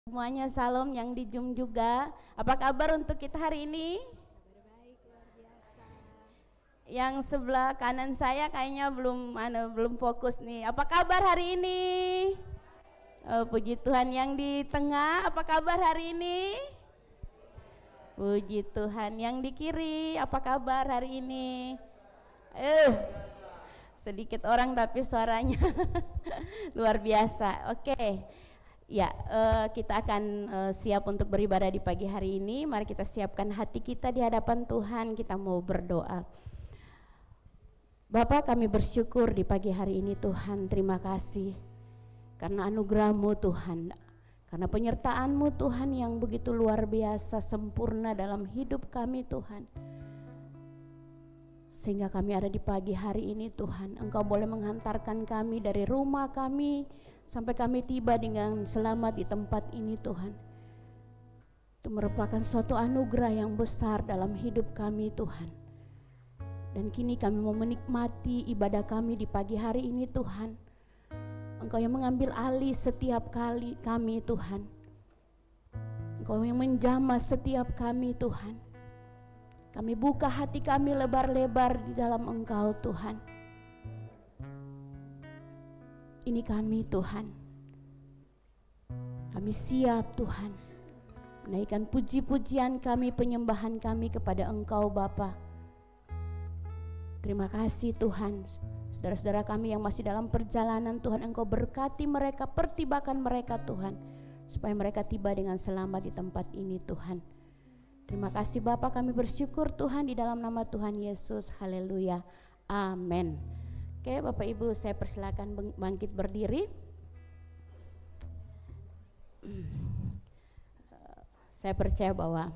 Semuanya salam yang di Zoom juga. Apa kabar untuk kita hari ini? Baik, luar biasa. Yang sebelah kanan saya kayaknya belum fokus nih. Apa kabar hari ini? Oh, puji Tuhan. Yang di tengah, apa kabar hari ini? Puji Tuhan. Yang di kiri, apa kabar hari ini? Sedikit orang tapi suaranya luar biasa. Oke. Ya, kita akan siap untuk beribadah di pagi hari ini. Mari kita siapkan hati kita di hadapan Tuhan. Kita mau berdoa. Bapa, kami bersyukur di pagi hari ini Tuhan. Terima kasih karena anugerah-Mu Tuhan, karena penyertaan-Mu Tuhan yang begitu luar biasa, sempurna dalam hidup kami Tuhan. Sehingga kami ada di pagi hari ini Tuhan. Engkau boleh menghantarkan kami dari rumah kami sampai kami tiba dengan selamat di tempat ini Tuhan. Itu merupakan suatu anugerah yang besar dalam hidup kami Tuhan. Dan kini kami mau menikmati ibadah kami di pagi hari ini Tuhan. Engkau yang mengambil alih setiap kali kami Tuhan. Engkau yang menjamah setiap kami Tuhan. Kami buka hati kami lebar-lebar di dalam Engkau Tuhan. Ini kami Tuhan. Kami siap Tuhan menaikkan puji-pujian kami, penyembahan kami kepada Engkau Bapa. Terima kasih Tuhan. Saudara-saudara kami yang masih dalam perjalanan Tuhan, Engkau berkati mereka, pertibakan mereka Tuhan, supaya mereka tiba dengan selamat di tempat ini Tuhan. Terima kasih Bapa, kami bersyukur Tuhan di dalam nama Tuhan Yesus. Haleluya. Amin. Oke, Bapak Ibu, saya persilakan bangkit berdiri. Saya percaya bahwa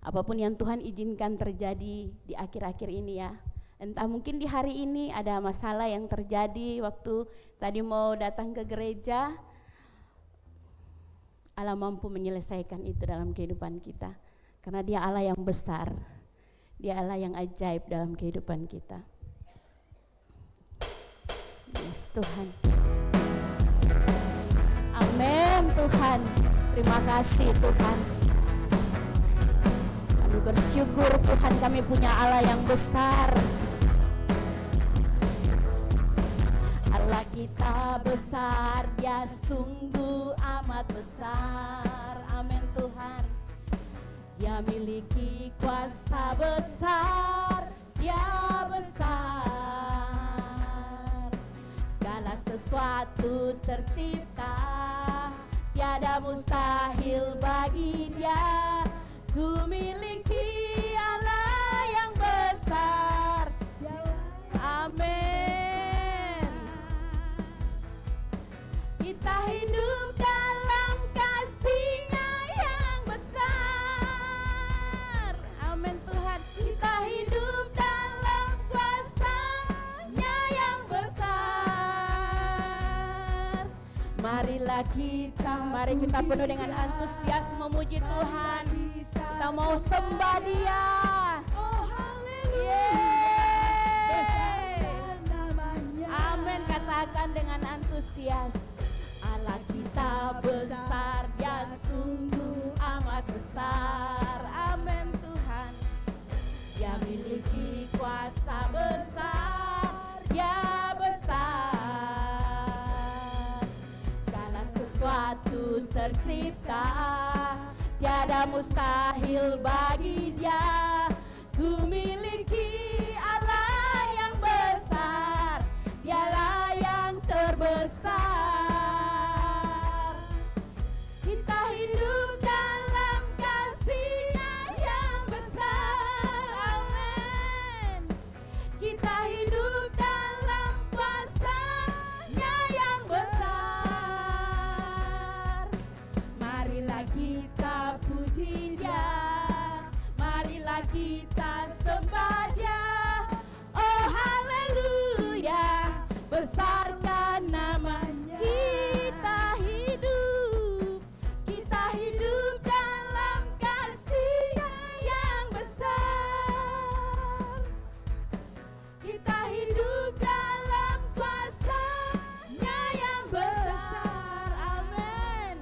apapun yang Tuhan izinkan terjadi di akhir-akhir ini ya, entah mungkin di hari ini ada masalah yang terjadi waktu tadi mau datang ke gereja, Allah mampu menyelesaikan itu dalam kehidupan kita. Karena Dia Allah yang besar, Dia Allah yang ajaib dalam kehidupan kita. Yes, Tuhan. Amin Tuhan. Terima kasih Tuhan. Kami bersyukur Tuhan, kami punya Allah yang besar. Allah kita besar, Dia sungguh amat besar. Amin Tuhan. Dia miliki kuasa besar, Dia besar. Segala sesuatu tercipta, tiada mustahil bagi Dia. Ku miliki Allah yang besar. Amin. Kita hidup dalam kasih-Nya yang besar. Amin Tuhan. Kita hidup dalam kuasa-Nya yang besar. Mari kita penuh dengan antusias memuji Tuhan. Kita mau sembah Dia. Oh haleluya. Amin, katakan dengan antusias. Allah kita besar, Dia sungguh amat besar. Amin Tuhan. Dia miliki kuasa besar, Dia besar. Segala sesuatu tercipta, tiada mustahil bagi Dia. Ku miliki Allah yang besar, Dialah yang terbesar. Kita hidup dalam kasih-Nya yang besar. Amin. Kita hidup dalam kuasa-Nya yang besar. Marilah kita puji Dia, marilah kita sembah Dia. Oh haleluya, besarkan nama-Nya. Kita hidup dalam kasih-Nya yang besar. Kita hidup dalam kuasa-Nya yang besar. Amin.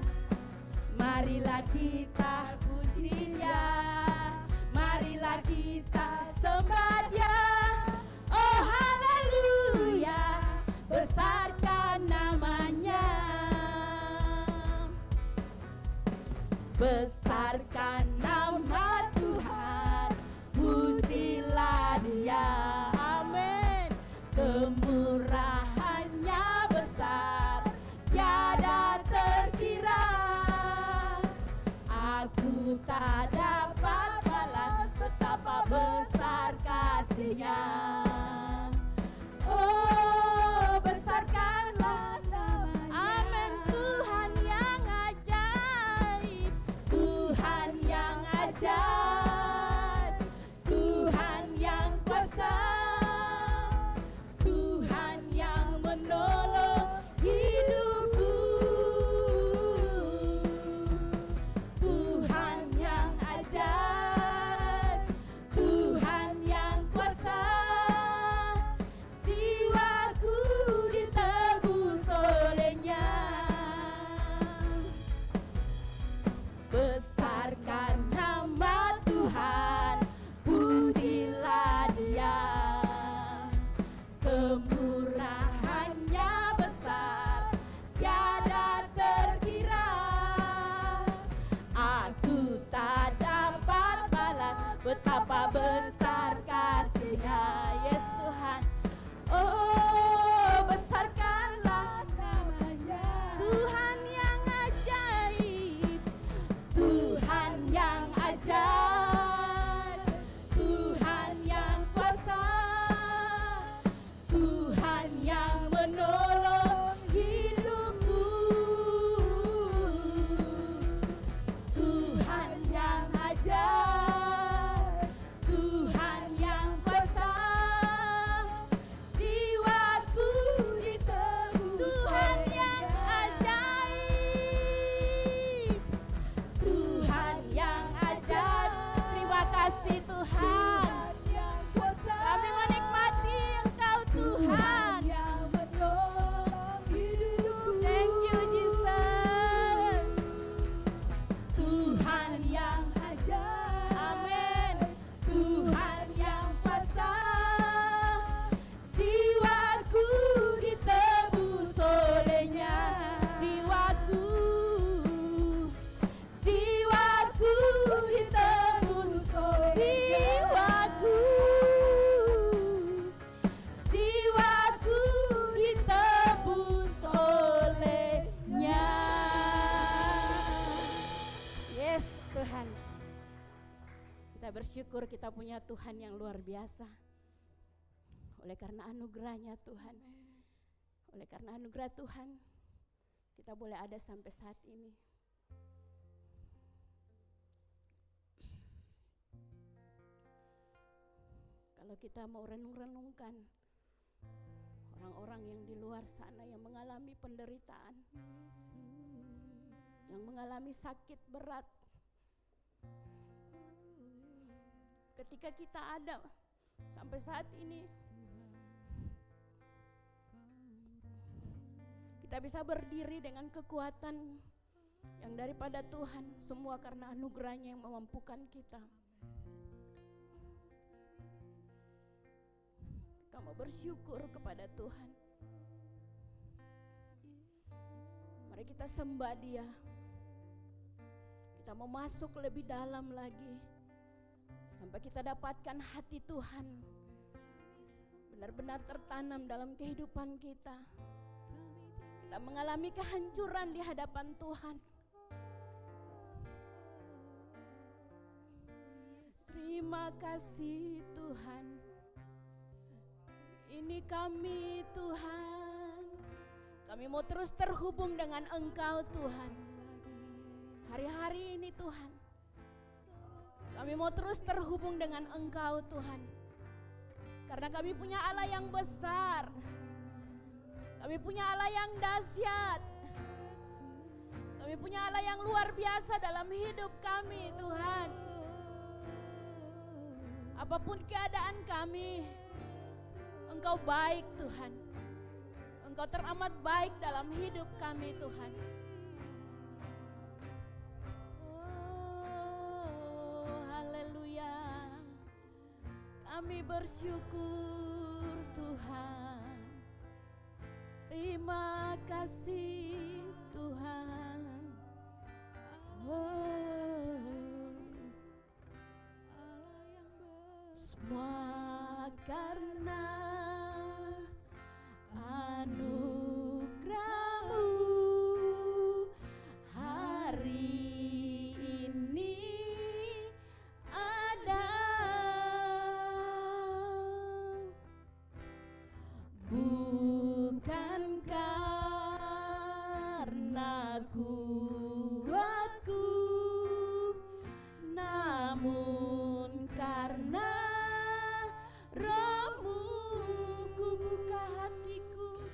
Besarkan nama Tuhan, pujilah Dia. Amin. Kemurahannya besar, tiada terkira. Aku tak dapat balas betapa besar kasih-Nya. Oh, besarkanlah namanya. Amin. Tuhan yang ajaib, Tuhan yang ajaib, Tuhan yang kuasa, Tuhan yang menolong hidupku, Tuhan yang ajaib, Tuhan yang kuasa. Jiwaku ditebus oleh-Nya. Besarkan nama Tuhan, pujilah Dia. Kemurahannya besar, tiada terkira. Aku tak dapat balas betapa besar kasih-Nya. Yes Tuhan. Oh, besarkanlah namanya. Tuhan yang ajaib, Tuhan yang ajaib, Tuhan yang kuasa, Tuhan yang menolong hidupku, Tuhan yang ajaib, Tuhan yang kuasa. Jiwaku ditebus. Tuhan yang ajaib, Tuhan yang ajaib. Terima kasih Tuhan. Kami menikmati Engkau Tuhan. Thank you Jesus. Tuhan yang ajaib. Amin. Tuhan yang kuasa. Jiwaku ditebus oleh-Nya. Jiwaku, jiwaku ditebus jiwaku, jiwaku ditebus oleh-Nya. Yes Tuhan, kita bersyukur kita punya Tuhan yang luar biasa. Oleh karena anugerah-Nya Tuhan, oleh karena anugerah Tuhan, kita boleh ada sampai saat ini. Kalau kita mau renung-renungkan orang-orang yang di luar sana yang mengalami penderitaan, yang mengalami sakit berat, ketika kita ada sampai saat ini, kita bisa berdiri dengan kekuatan yang daripada Tuhan, semua karena anugerah-Nya yang memampukan kita. Kita mau bersyukur kepada Tuhan. Mari kita sembah Dia. Kita mau masuk lebih dalam lagi, sampai kita dapatkan hati Tuhan benar-benar tertanam dalam kehidupan kita. Kita mengalami kehancuran di hadapan Tuhan. Terima kasih Tuhan. Ini kami Tuhan. Kami mau terus terhubung dengan Engkau Tuhan. Hari-hari ini Tuhan, kami mau terus terhubung dengan Engkau Tuhan. Karena kami punya Allah yang besar. Kami punya Allah yang dahsyat. Kami punya Allah yang luar biasa dalam hidup kami Tuhan. Apapun keadaan kami, Engkau baik Tuhan. Engkau teramat baik dalam hidup kami Tuhan. Oh, haleluya. Kami bersyukur Tuhan. Terima kasih Tuhan. Oh. Semua karena anugerah-Mu hari ini ada. Bukan karena kuatku, namun karena Roh-Mu. Ku buka hatiku,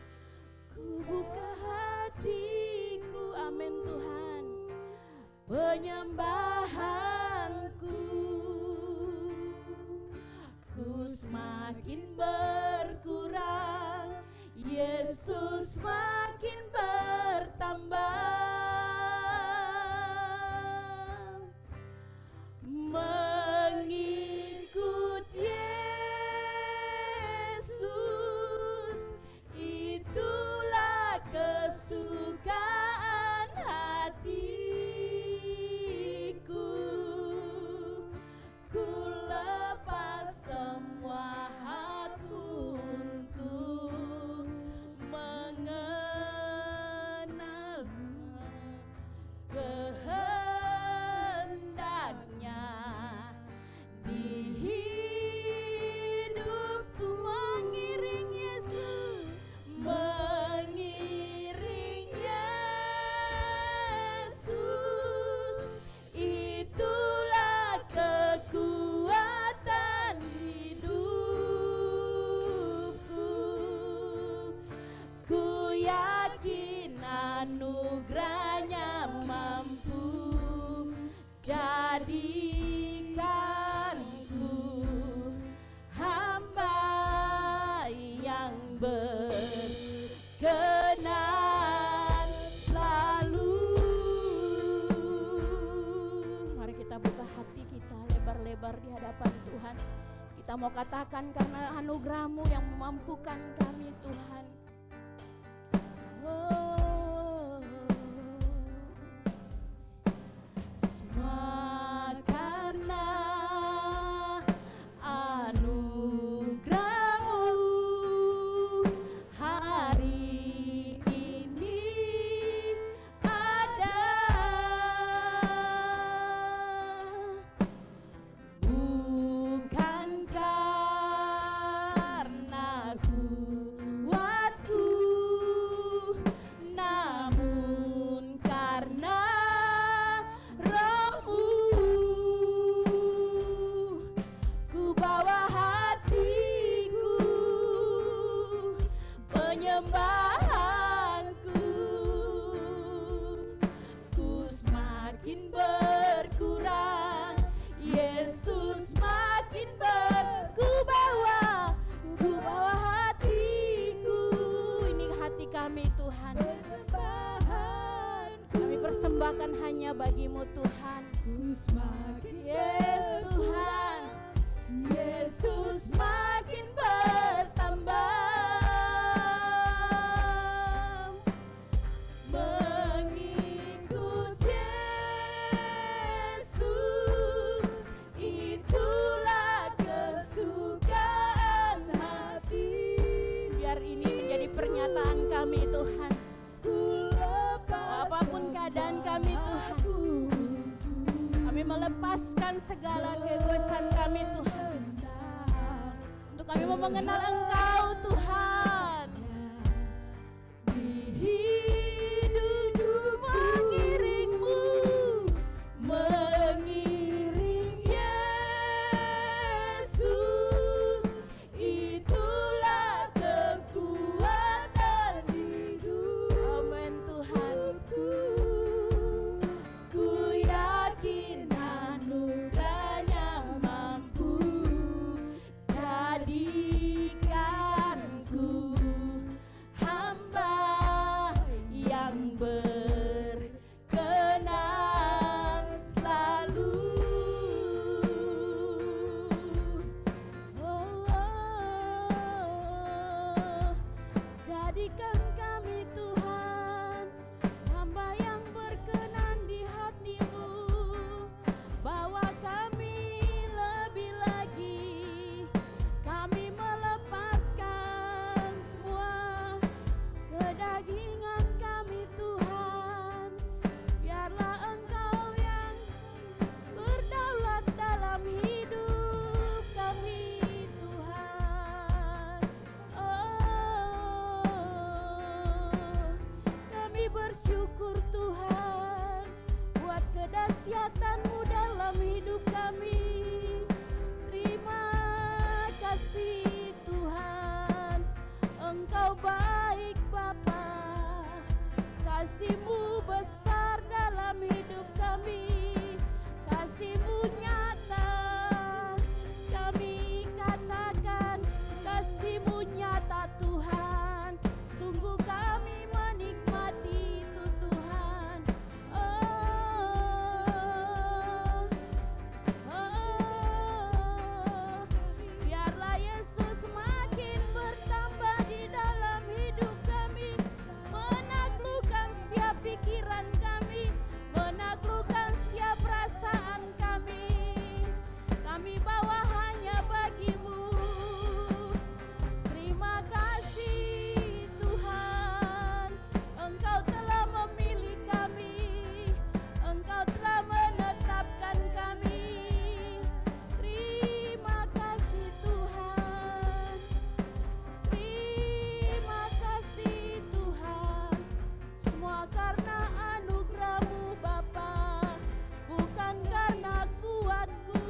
ku buka hatiku, amin Tuhan. Penyembahanku, ku semakin berkurang, Yesus makin bertambah. Mengikut Yesus, itulah kesukaan hatiku. Ku lepas semua hakku untuk mengenal kehendaknya di hidupku. Mengiring Yesus, mengiring Yesus, itulah kekuatan hidupku. Ku yakin anugerahnya mampu jadikanku hamba yang berkenan selalu. Mari kita buka hati kita lebar-lebar di hadapan Tuhan. Kita mau katakan karena anugerah-Mu yang memampukan kami Tuhan. Oh, semua karena anugerah-Mu hari ini ada. Bukan karena kuatku, namun karena Roh-Mu. Ku bawa hatiku, penyembahanku, ku semakin berkurang, Yesus makin ku bawa hatiku. Ini hati kami Tuhan, kami persembahkan hanya bagi-Mu Tuhan. Yes Tuhan, Yesus makin bertambah. Mengikut Yesus, itulah kesukaan hati. Biar ini menjadi pernyataan kami Tuhan. Apapun keadaan kami Tuhan, kami melepaskan segala keegoisan kami Tuhan, untuk kami mau mengenal Engkau Tuhan. Di hidupku mengiring-Mu, mengiring Yesus, itulah kekuatan hidup. Amin Tuhan. Ku yakin anugerahnya mampu jadikanku kesehatan-Mu dalam hidup kami. Terima kasih Tuhan, Engkau baik Bapa, kasih-Mu besar dalam hidup kami, kasih-Mu nyata. Kami katakan kasih-Mu nyata Tuhan, sungguh kami menikmati itu Tuhan. Biarlah Yesus makin bertambah di dalam hidup kami, menaklukkan setiap pikiran kami, menaklukkan setiap perasaan kami. Kami bawa hanya bagi-Mu. Terima kasih Tuhan, Engkau telah memilih kami, Engkau telah menetapkan kami. Terima kasih Tuhan, terima kasih Tuhan. Semua karena anugerah-Mu Bapa, bukan karena kuatku,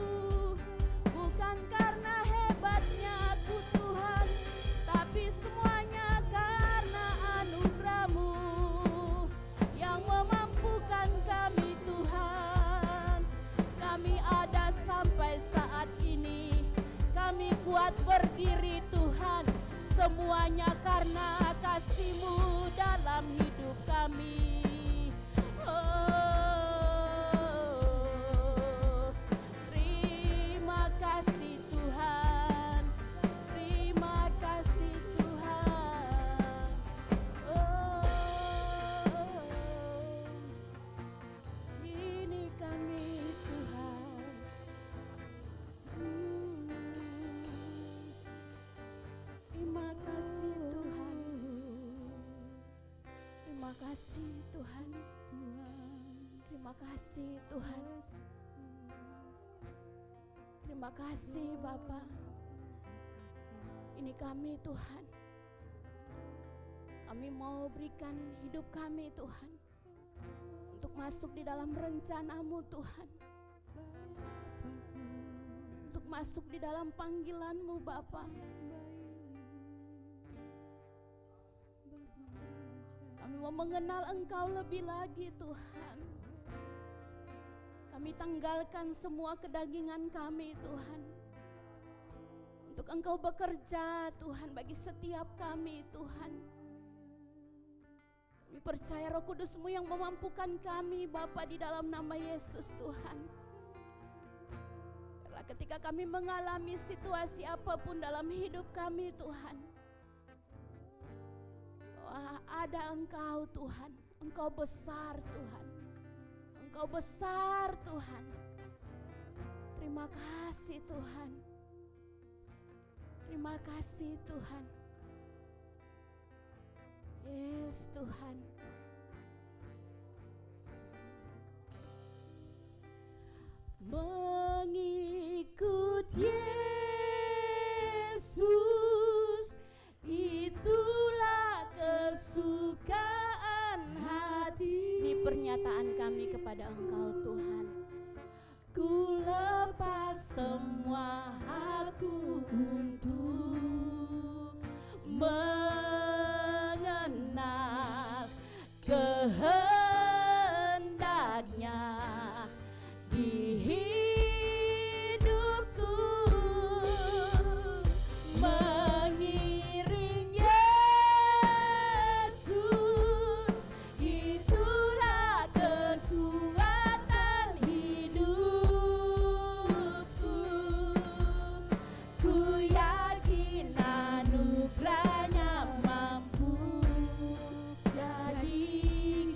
bukan karena hebatnya aku Tuhan, tapi semuanya karena anugerah-Mu yang memampukan kami Tuhan. Kami ada sampai saat ini, kami kuat berdiri Tuhan, semuanya karena kasih-Mu dalam hidup kami. Terima kasih Tuhan, terima kasih Tuhan. Ini kami Tuhan. Terima kasih Tuhan, terima kasih Tuhan, terima kasih Tuhan, terima kasih Bapa. Ini kami Tuhan, kami mau berikan hidup kami Tuhan, untuk masuk di dalam rencana-Mu Tuhan, untuk masuk di dalam panggilan-Mu Bapa. Kami mau mengenal Engkau lebih lagi Tuhan. Kami tanggalkan semua kedagingan kami Tuhan, untuk Engkau bekerja Tuhan bagi setiap kami Tuhan. Kami percaya Roh Kudus-Mu yang memampukan kami Bapa di dalam nama Yesus Tuhan. Karena ketika kami mengalami situasi apapun dalam hidup kami Tuhan, bahwa ada Engkau Tuhan, Engkau besar Tuhan, Engkau besar Tuhan. Terima kasih Tuhan, terima kasih Tuhan. Yes Tuhan. Mengikut Yesus, itulah kesukaan hati. Ini pernyataan kami kepada Engkau Tuhan. Ku lepas semua hakku untuk mengenal kehendaknya di hidupku, mengiring Yesus, itulah kekuatan hidupku. Ku yakin anugerahnya mampu jadikan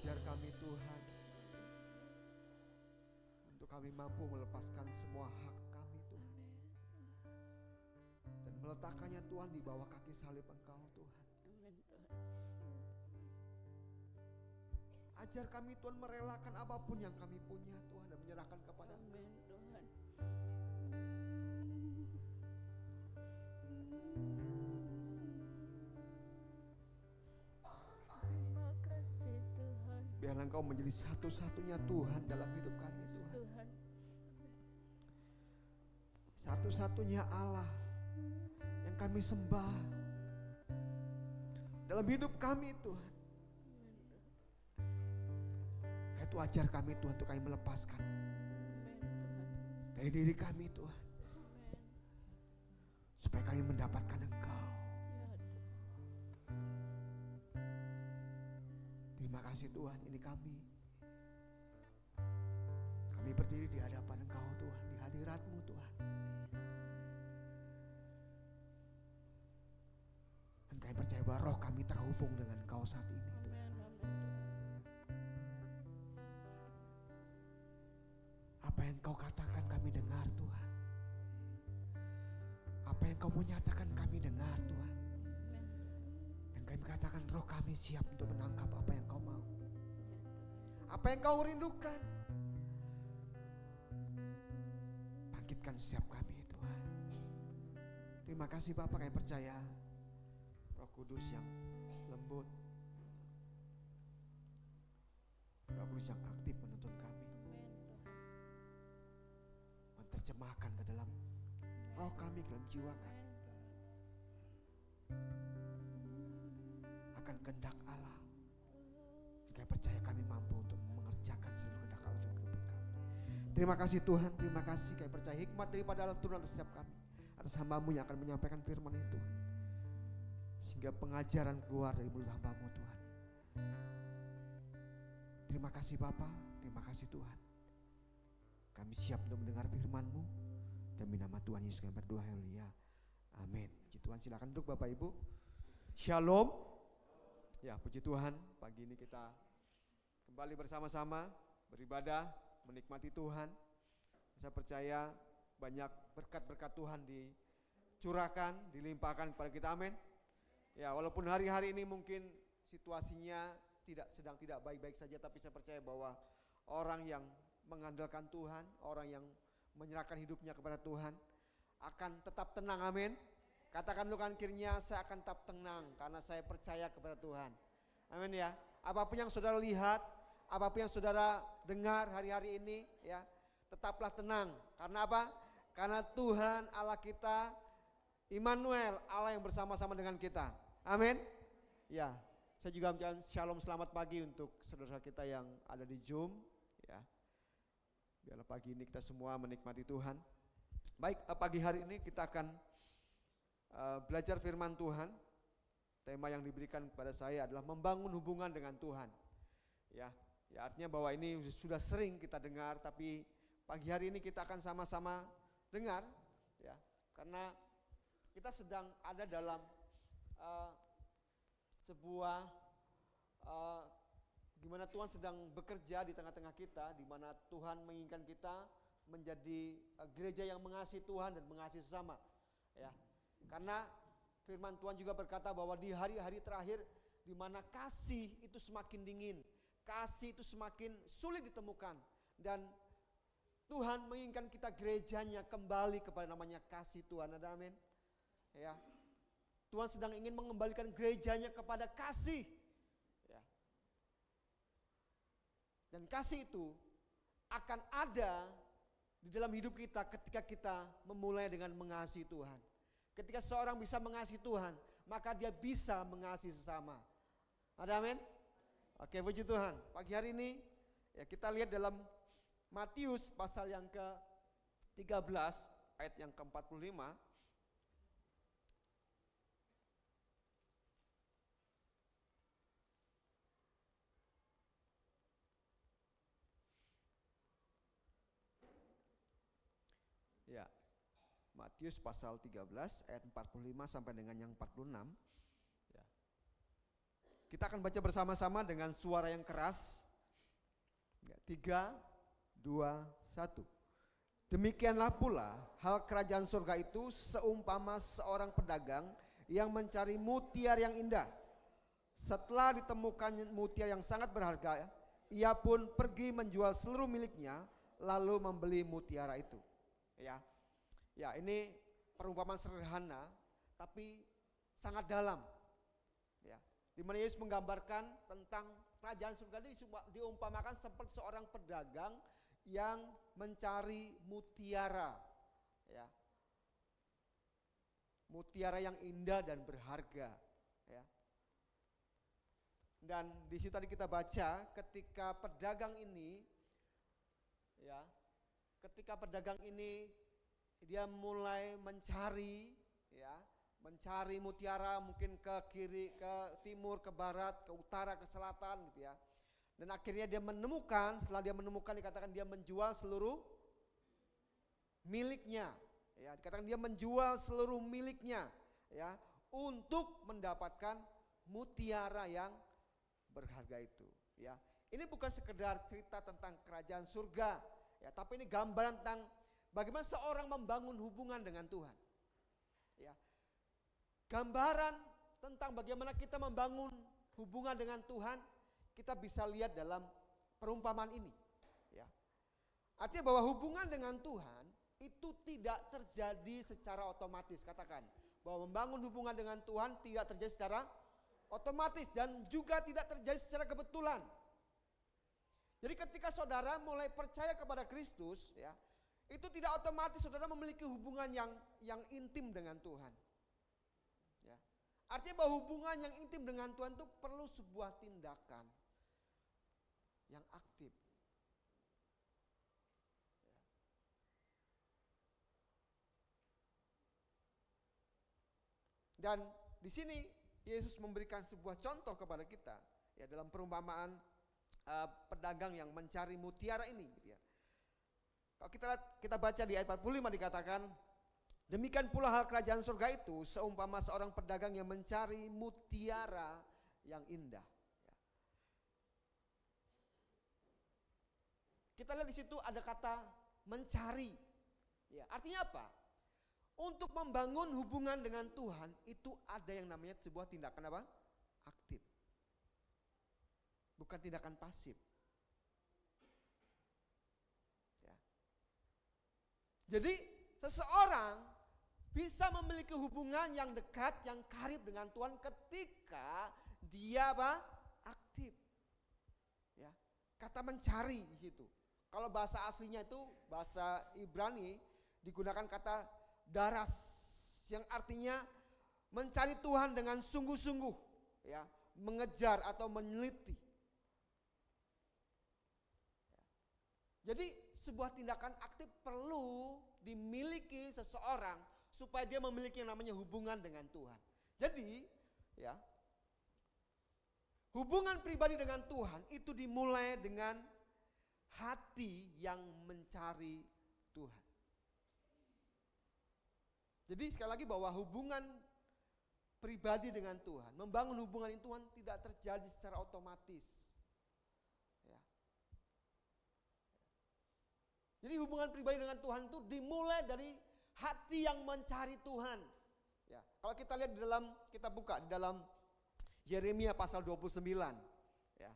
Ajar kami Tuhan, untuk kami mampu melepaskan semua hak kami Tuhan, dan meletakkannya Tuhan di bawah kaki salib Engkau Tuhan. Amin Tuhan. Ajar kami Tuhan merelakan apapun yang kami punya Tuhan dan menyerahkan kepada Engkau. Amin Tuhan. Terima kasih Tuhan. Biarlah Engkau menjadi satu-satunya Tuhan dalam hidup kami Tuhan. Tuhan. Satu-satunya Allah yang kami sembah dalam hidup kami Tuhan. Itu ajar kami Tuhan untuk kami melepaskan dari diri kami Tuhan, supaya kami mendapatkan Engkau. Terima kasih Tuhan, ini kami berdiri di hadapan Engkau Tuhan, di hadirat-Mu Tuhan. Dan kami percaya bahwa roh kami terhubung dengan Engkau saat ini Tuhan. Apa yang Kau katakan kami dengar Tuhan. Apa yang Kau mau nyatakan kami dengar Tuhan. Dan kami katakan roh kami siap untuk menangkap apa yang Kau mau. Apa yang Kau rindukan. Bangkitkan setiap kami Tuhan. Terima kasih Bapak, kami percaya Roh Kudus yang lembut, Roh Kudus yang aktif menuntun kami, menerjemahkan ke dalam roh kami, ke dalam jiwa kami akan kehendak Allah. Kami percaya kami mampu untuk mengerjakan seluruh kehendak Allah dalam kehidupan kami. Terima kasih Tuhan, terima kasih. Kami percaya hikmat daripada Allah turun atas setiap kami, atas hamba-Mu yang akan menyampaikan firman itu Tuhan, sehingga pengajaran keluar dari mulut hamba-Mu Tuhan. Terima kasih Bapa, terima kasih Tuhan. Kami siap untuk mendengar firman-Mu. Demi nama Tuhan Yesus kami berdoa, haleluya. Amin. Puji Tuhan, silakan duduk Bapak Ibu. Shalom. Ya, puji Tuhan, pagi ini kita kembali bersama-sama beribadah, menikmati Tuhan. Saya percaya banyak berkat-berkat Tuhan dicurahkan, dilimpahkan kepada kita, amin. Ya, walaupun hari-hari ini mungkin situasinya sedang tidak baik-baik saja, tapi saya percaya bahwa orang yang mengandalkan Tuhan, orang yang menyerahkan hidupnya kepada Tuhan akan tetap tenang, amin. Katakan lu kan kiranya saya akan tetap tenang karena saya percaya kepada Tuhan, amin ya. Apapun yang saudara lihat, apapun yang saudara dengar hari-hari ini ya, tetaplah tenang. Karena apa? Karena Tuhan Allah kita, Immanuel, Allah yang bersama-sama dengan kita, amin. Ya, saya juga mengucapkan shalom, selamat pagi untuk saudara kita yang ada di Zoom ya. Biarlah pagi ini kita semua menikmati Tuhan. Baik, pagi hari ini kita akan belajar firman Tuhan. Tema yang diberikan kepada saya adalah membangun hubungan dengan Tuhan. Ya artinya bahwa ini sudah sering kita dengar, tapi pagi hari ini kita akan sama-sama dengar ya. Karena kita sedang ada dalam sebuah gimana Tuhan sedang bekerja di tengah-tengah kita, di mana Tuhan menginginkan kita menjadi gereja yang mengasihi Tuhan dan mengasihi sesama. Ya, karena firman Tuhan juga berkata bahwa di hari-hari terakhir di mana kasih itu semakin dingin, kasih itu semakin sulit ditemukan, dan Tuhan menginginkan kita gerejanya kembali kepada namanya kasih Tuhan. Ada amin? Ya, Tuhan sedang ingin mengembalikan gerejanya kepada kasih. Dan kasih itu akan ada di dalam hidup kita ketika kita memulai dengan mengasihi Tuhan. Ketika seorang bisa mengasihi Tuhan, maka dia bisa mengasihi sesama. Ada amin? Oke, puji Tuhan. Pagi hari ini ya kita lihat dalam Matius pasal yang ke-13 ayat yang ke-45. Ya, Matius pasal 13 ayat 45 sampai dengan yang 46. Ya. Kita akan baca bersama-sama dengan suara yang keras. 3, 2, 1. Demikianlah pula hal kerajaan surga itu seumpama seorang pedagang yang mencari mutiara yang indah. Setelah ditemukan mutiara yang sangat berharga, ia pun pergi menjual seluruh miliknya lalu membeli mutiara itu. Ya, ini perumpamaan sederhana tapi sangat dalam. Ya, di mana Yesus menggambarkan tentang kerajaan surga ini diumpamakan seperti seorang pedagang yang mencari mutiara, ya, mutiara yang indah dan berharga, ya. Dan di situ tadi kita baca ketika pedagang ini, ya, ketika pedagang ini dia mulai mencari, ya, mencari mutiara mungkin ke kiri, ke timur, ke barat, ke utara, ke selatan, gitu ya. Dan akhirnya dia menemukan, setelah dia menemukan dikatakan dia menjual seluruh miliknya, ya, dikatakan dia menjual seluruh miliknya, ya, untuk mendapatkan mutiara yang berharga itu, ya. Ini bukan sekedar cerita tentang kerajaan surga, ya, tapi ini gambaran tentang bagaimana seorang membangun hubungan dengan Tuhan, ya. Gambaran tentang bagaimana kita membangun hubungan dengan Tuhan kita bisa lihat dalam perumpamaan ini, ya. Artinya bahwa hubungan dengan Tuhan itu tidak terjadi secara otomatis. Katakan bahwa membangun hubungan dengan Tuhan tidak terjadi secara otomatis dan juga tidak terjadi secara kebetulan. Jadi ketika saudara mulai percaya kepada Kristus, ya, itu tidak otomatis saudara memiliki hubungan yang intim dengan Tuhan. Ya. Artinya bahwa hubungan yang intim dengan Tuhan itu perlu sebuah tindakan yang aktif. Dan di sini Yesus memberikan sebuah contoh kepada kita, ya, dalam perumpamaan pedagang yang mencari mutiara ini, gitu ya. Kalau kita baca di ayat 45 dikatakan, demikian pula hal kerajaan surga itu seumpama seorang pedagang yang mencari mutiara yang indah. Ya. Kita lihat di situ ada kata mencari. Ya, artinya apa? Untuk membangun hubungan dengan Tuhan itu ada yang namanya sebuah tindakan apa? Aktif. Bukan tindakan pasif. Ya. Jadi seseorang bisa memiliki hubungan yang dekat, yang karib dengan Tuhan ketika dia apa? Aktif. Ya. Kata mencari di situ. Kalau bahasa aslinya itu bahasa Ibrani digunakan kata daras yang artinya mencari Tuhan dengan sungguh-sungguh, ya, mengejar atau meneliti. Jadi sebuah tindakan aktif perlu dimiliki seseorang supaya dia memiliki yang namanya hubungan dengan Tuhan. Jadi, ya, hubungan pribadi dengan Tuhan itu dimulai dengan hati yang mencari Tuhan. Jadi sekali lagi bahwa hubungan pribadi dengan Tuhan, membangun hubungan dengan Tuhan tidak terjadi secara otomatis. Ya. Jadi hubungan pribadi dengan Tuhan itu dimulai dari hati yang mencari Tuhan. Ya. Kalau kita lihat di dalam, kita buka di dalam Yeremia pasal 29. Ya.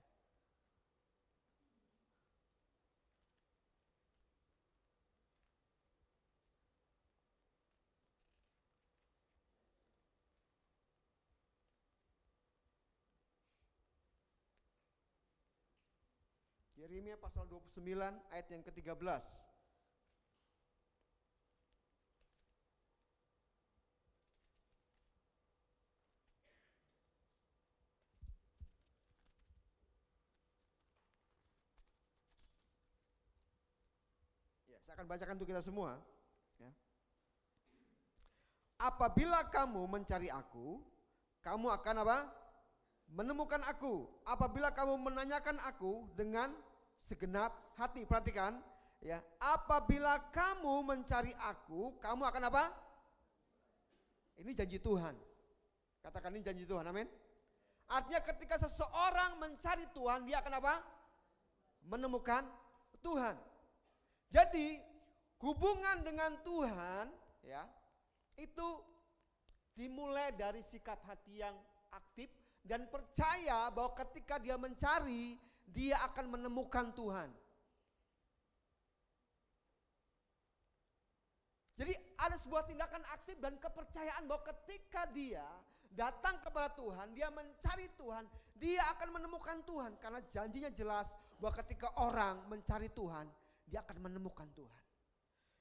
Yeremia pasal 29 ayat yang ke-13. Ya, saya akan bacakan untuk kita semua. Ya. Apabila kamu mencari aku, kamu akan apa? Menemukan aku. Apabila kamu menanyakan aku dengan segenap hati. Perhatikan, ya. Apabila kamu mencari aku, kamu akan apa? Ini janji Tuhan. Katakan ini janji Tuhan, amin. Artinya ketika seseorang mencari Tuhan, dia akan apa? Menemukan Tuhan. Jadi hubungan dengan Tuhan ya itu dimulai dari sikap hati yang aktif dan percaya bahwa ketika dia mencari, dia akan menemukan Tuhan. Jadi ada sebuah tindakan aktif dan kepercayaan bahwa ketika dia datang kepada Tuhan, dia mencari Tuhan, dia akan menemukan Tuhan. Karena janjinya jelas bahwa ketika orang mencari Tuhan, dia akan menemukan Tuhan.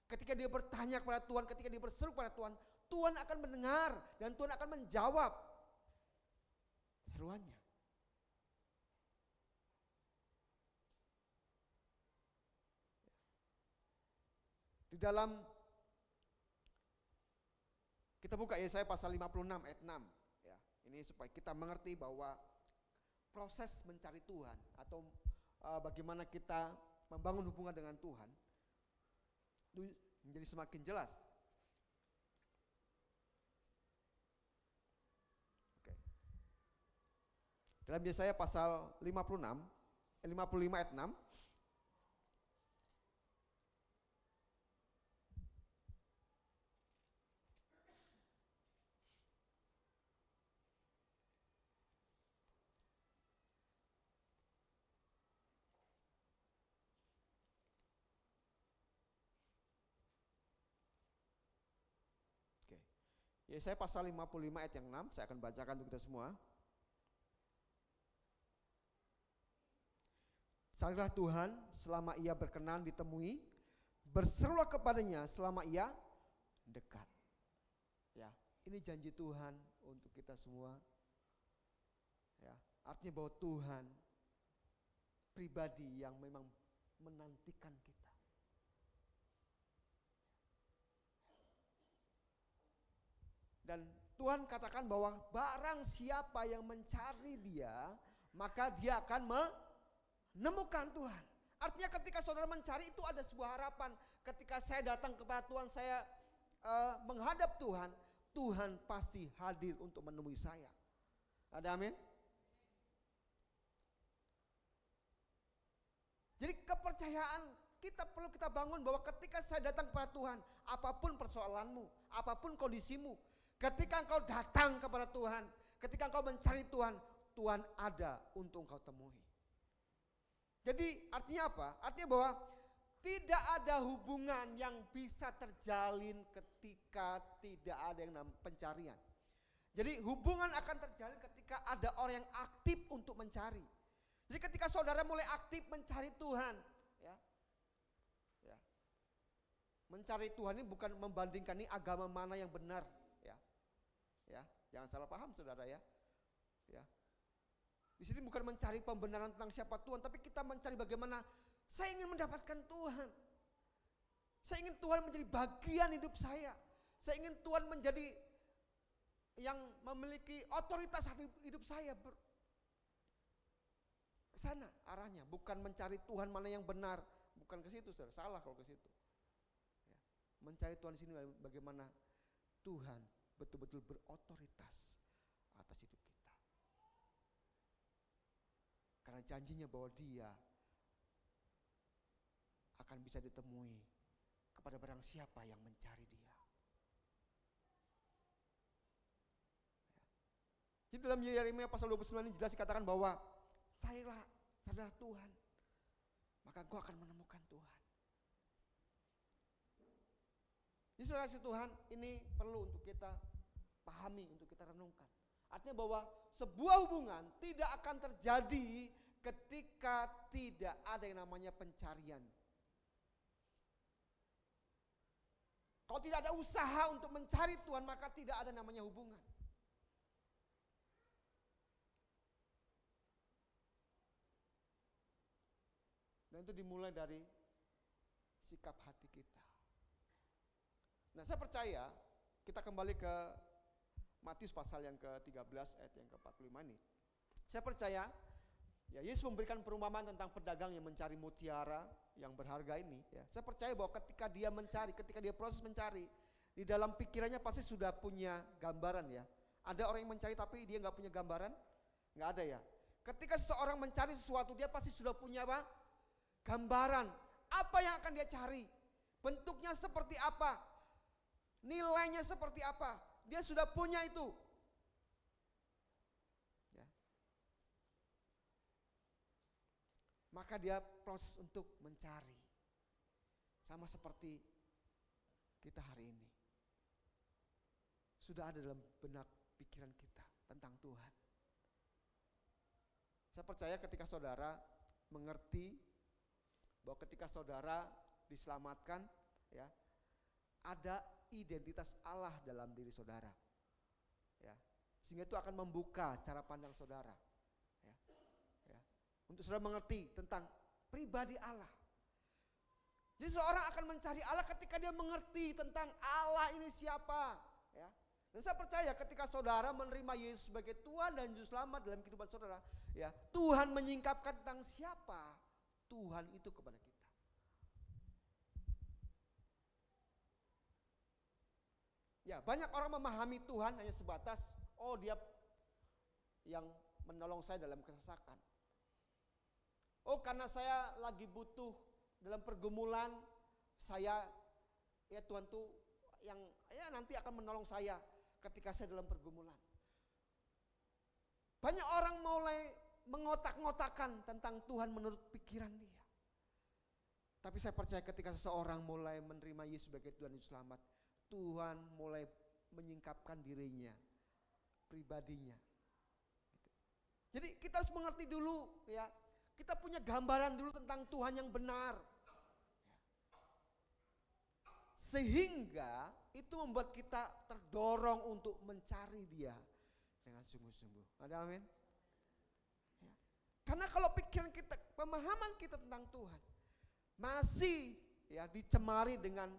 Ketika dia bertanya kepada Tuhan, ketika dia berseru kepada Tuhan, Tuhan akan mendengar dan Tuhan akan menjawab seruannya. Di dalam kita buka Yesaya pasal 56 ayat 6 ya. Ini supaya kita mengerti bahwa proses mencari Tuhan atau bagaimana kita membangun hubungan dengan Tuhan itu menjadi semakin jelas. Oke. Dalam Yesaya pasal 55 ayat 6. Yesaya pasal 55 ayat yang 6, saya akan bacakan untuk kita semua. Carilah Tuhan selama ia berkenan ditemui, berserulah kepadanya selama ia dekat. Ya, ini janji Tuhan untuk kita semua. Ya, artinya bahwa Tuhan pribadi yang memang menantikan kita. Dan Tuhan katakan bahwa barang siapa yang mencari dia, maka dia akan menemukan Tuhan. Artinya ketika saudara mencari itu ada sebuah harapan. Ketika saya datang kepada Tuhan, saya menghadap Tuhan, Tuhan pasti hadir untuk menemui saya. Ada amin? Jadi kepercayaan kita perlu kita bangun bahwa ketika saya datang kepada Tuhan, apapun persoalanmu, apapun kondisimu, ketika engkau datang kepada Tuhan, ketika engkau mencari Tuhan, Tuhan ada untuk engkau temui. Jadi artinya apa? Artinya bahwa tidak ada hubungan yang bisa terjalin ketika tidak ada yang namanya pencarian. Jadi hubungan akan terjalin ketika ada orang yang aktif untuk mencari. Jadi ketika saudara mulai aktif mencari Tuhan, ya, mencari Tuhan ini bukan membandingkan ini agama mana yang benar. Ya, jangan salah paham saudara ya. Di sini bukan mencari pembenaran tentang siapa Tuhan, tapi kita mencari bagaimana saya ingin mendapatkan Tuhan. Saya ingin Tuhan menjadi bagian hidup saya. Saya ingin Tuhan menjadi yang memiliki otoritas hidup saya. Ke sana arahnya, bukan mencari Tuhan mana yang benar, bukan ke situ saudara. Salah kalau ke situ. Ya. Mencari Tuhan di sini bagaimana Tuhan betul-betul berotoritas atas hidup kita. Karena janjinya bahwa dia akan bisa ditemui kepada barang siapa yang mencari dia. Jadi dalam Yeremia pasal 29 ini jelas dikatakan bahwa carilah Tuhan, maka engkau akan menemukan Tuhan. Jadi saudara kasih Tuhan, ini perlu untuk kita pahami, untuk kita renungkan. Artinya bahwa sebuah hubungan tidak akan terjadi ketika tidak ada yang namanya pencarian. Kalau tidak ada usaha untuk mencari Tuhan, maka tidak ada namanya hubungan. Dan itu dimulai dari sikap hati kita. Nah, saya percaya kita kembali ke Matius pasal yang ke-13 ayat yang ke-45 ini. Saya percaya ya Yesus memberikan perumpamaan tentang pedagang yang mencari mutiara yang berharga ini ya. Saya percaya bahwa ketika dia mencari, ketika dia proses mencari, di dalam pikirannya pasti sudah punya gambaran ya. Ada orang yang mencari tapi dia nggak punya gambaran? Nggak ada ya. Ketika seseorang mencari sesuatu dia pasti sudah punya apa? Gambaran apa yang akan dia cari, bentuknya seperti apa, nilainya seperti apa. Dia sudah punya itu. Ya. Maka dia proses untuk mencari. Sama seperti kita hari ini. Sudah ada dalam benak pikiran kita tentang Tuhan. Saya percaya ketika saudara mengerti bahwa ketika saudara diselamatkan, ya, ada identitas Allah dalam diri saudara, ya, sehingga itu akan membuka cara pandang saudara, ya, ya, untuk saudara mengerti tentang pribadi Allah. Jadi seorang akan mencari Allah ketika dia mengerti tentang Allah ini siapa, ya. Dan saya percaya ketika saudara menerima Yesus sebagai Tuhan dan Juru Selamat dalam kehidupan saudara, ya, Tuhan menyingkapkan tentang siapa Tuhan itu kepada kita. Ya, banyak orang memahami Tuhan hanya sebatas, oh dia yang menolong saya dalam kesesakan. Oh karena saya lagi butuh dalam pergumulan, saya, ya Tuhan tuh yang ya nanti akan menolong saya ketika saya dalam pergumulan. Banyak orang mulai mengotak-ngotakan tentang Tuhan menurut pikiran dia. Tapi saya percaya ketika seseorang mulai menerima Yesus sebagai Tuhan dan Juru Selamat, Tuhan mulai menyingkapkan dirinya, pribadinya. Jadi kita harus mengerti dulu, ya. Kita punya gambaran dulu tentang Tuhan yang benar. Sehingga itu membuat kita terdorong untuk mencari Dia dengan sungguh-sungguh. Ada amin? Ya. Karena kalau pikiran kita, pemahaman kita tentang Tuhan masih, ya, dicemari dengan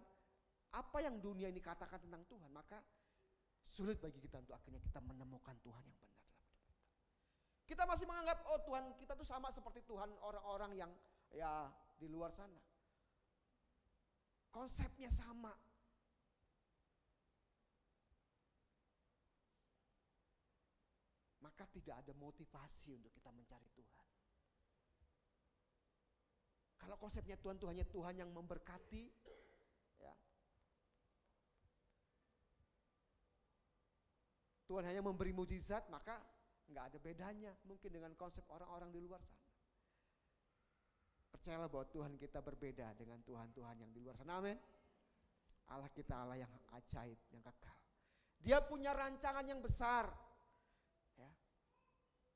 apa yang dunia ini katakan tentang Tuhan, maka sulit bagi kita untuk akhirnya kita menemukan Tuhan yang benar dalam hidup kita. Kita masih menganggap, oh Tuhan kita tuh sama seperti Tuhan orang-orang yang ya di luar sana. Konsepnya sama. Maka tidak ada motivasi untuk kita mencari Tuhan. Kalau konsepnya Tuhan itu hanya Tuhan yang memberkati, ya, Tuhan hanya memberi mukjizat, maka nggak ada bedanya mungkin dengan konsep orang-orang di luar sana. Percayalah bahwa Tuhan kita berbeda dengan Tuhan-Tuhan yang di luar sana. Amin. Allah kita Allah yang ajaib, yang kekal. Dia punya rancangan yang besar. Ya.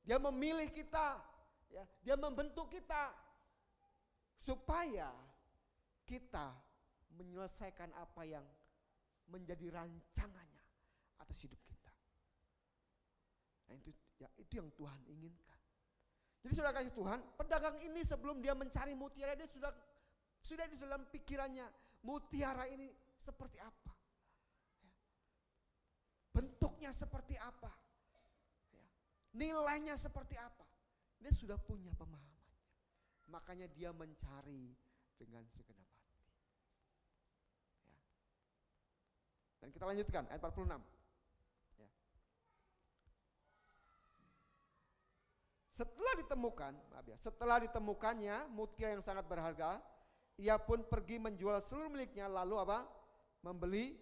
Dia memilih kita, ya. Dia membentuk kita supaya kita menyelesaikan apa yang menjadi rancangannya atas hidup kita. Nah, itu yang Tuhan inginkan. Jadi saudara kasih Tuhan, pedagang ini sebelum dia mencari mutiara, dia sudah di dalam pikirannya, mutiara ini seperti apa, ya. Bentuknya seperti apa, ya. Nilainya seperti apa. Dia sudah punya pemahamannya. Makanya dia mencari dengan segenap hati. Ya. Dan kita lanjutkan ayat 46. Setelah ditemukannya mutiara yang sangat berharga, ia pun pergi menjual seluruh miliknya, lalu apa? Membeli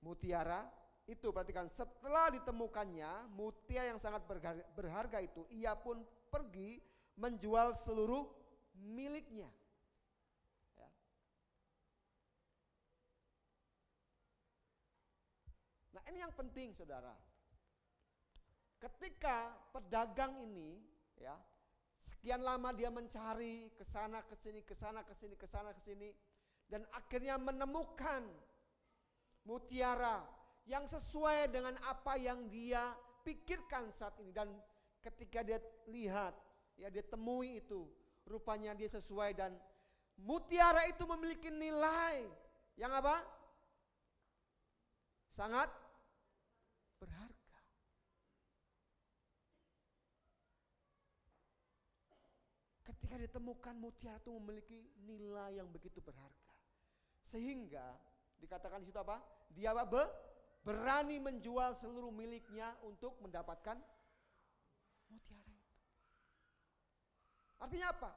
mutiara itu. Perhatikan, setelah ditemukannya mutiara yang sangat berharga itu, ia pun pergi menjual seluruh miliknya. Ya. Nah, ini yang penting, saudara. Ketika pedagang ini, ya, sekian lama dia mencari ke sana ke sini, ke sana ke sini, ke sana ke sini, dan akhirnya menemukan mutiara yang sesuai dengan apa yang dia pikirkan saat ini. Dan ketika dia lihat, ya, dia temui itu, rupanya dia sesuai, dan mutiara itu memiliki nilai yang apa? Sangat berharga. Ketika ditemukan mutiara itu memiliki nilai yang begitu berharga, sehingga dikatakan di situ apa? Dia berani menjual seluruh miliknya untuk mendapatkan mutiara itu. Artinya apa?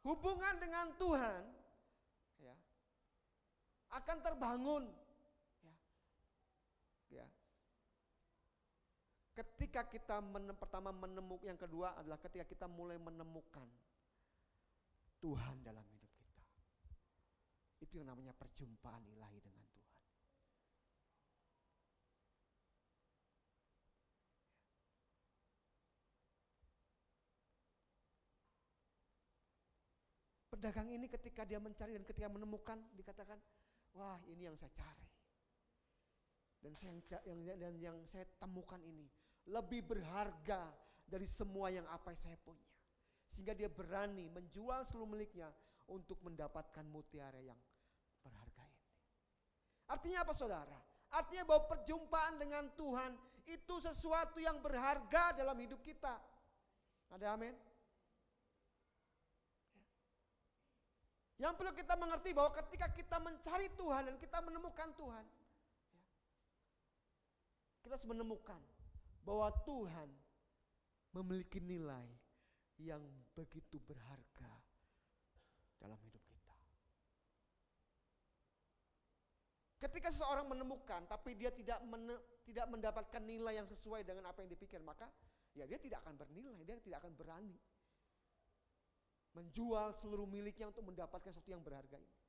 Hubungan dengan Tuhan, akan terbangun. Ya. Ketika kita pertama menemukan, yang kedua adalah ketika kita mulai menemukan Tuhan dalam hidup kita. Itu yang namanya perjumpaan ilahi dengan Tuhan. Pedagang ini ketika dia mencari dan ketika menemukan, dikatakan, wah ini yang saya cari. Dan yang saya temukan ini lebih berharga dari semua yang apa saya punya. Sehingga dia berani menjual seluruh miliknya untuk mendapatkan mutiara yang berharga ini. Artinya apa saudara? Artinya bahwa perjumpaan dengan Tuhan itu sesuatu yang berharga dalam hidup kita. Ada amin? Yang perlu kita mengerti bahwa ketika kita mencari Tuhan dan kita menemukan Tuhan, kita harus menemukan bahwa Tuhan memiliki nilai yang begitu berharga dalam hidup kita. Ketika seseorang menemukan tapi dia tidak mendapatkan nilai yang sesuai dengan apa yang dipikir, maka ya dia tidak akan bernilai, dia tidak akan berani menjual seluruh miliknya untuk mendapatkan sesuatu yang berharga ini.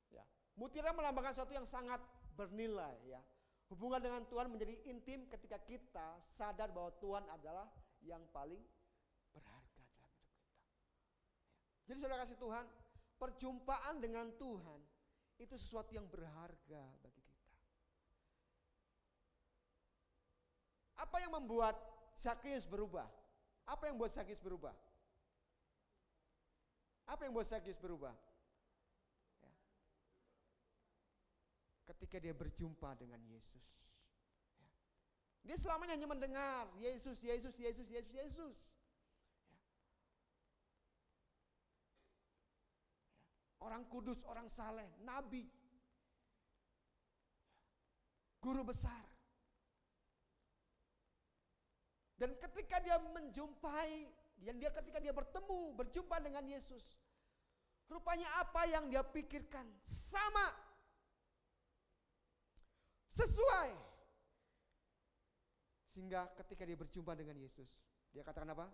Ya, mutiara melambangkan sesuatu yang sangat bernilai ya. Hubungan dengan Tuhan menjadi intim ketika kita sadar bahwa Tuhan adalah yang paling berharga dalam hidup kita. Jadi saudara kasih Tuhan, perjumpaan dengan Tuhan itu sesuatu yang berharga bagi kita. Apa yang membuat Zakheus berubah? Apa yang membuat Zakheus berubah? Apa yang membuat Zakheus berubah? Ya. Ketika dia berjumpa dengan Yesus. Ya. Dia selamanya hanya mendengar Yesus, Yesus, Yesus, Yesus, Yesus. Ya. Orang kudus, orang saleh, nabi, guru besar. Dan ketika dia menjumpai, ketika dia berjumpa dengan Yesus, rupanya apa yang dia pikirkan sama, sesuai. Sehingga ketika dia berjumpa dengan Yesus, dia katakan apa?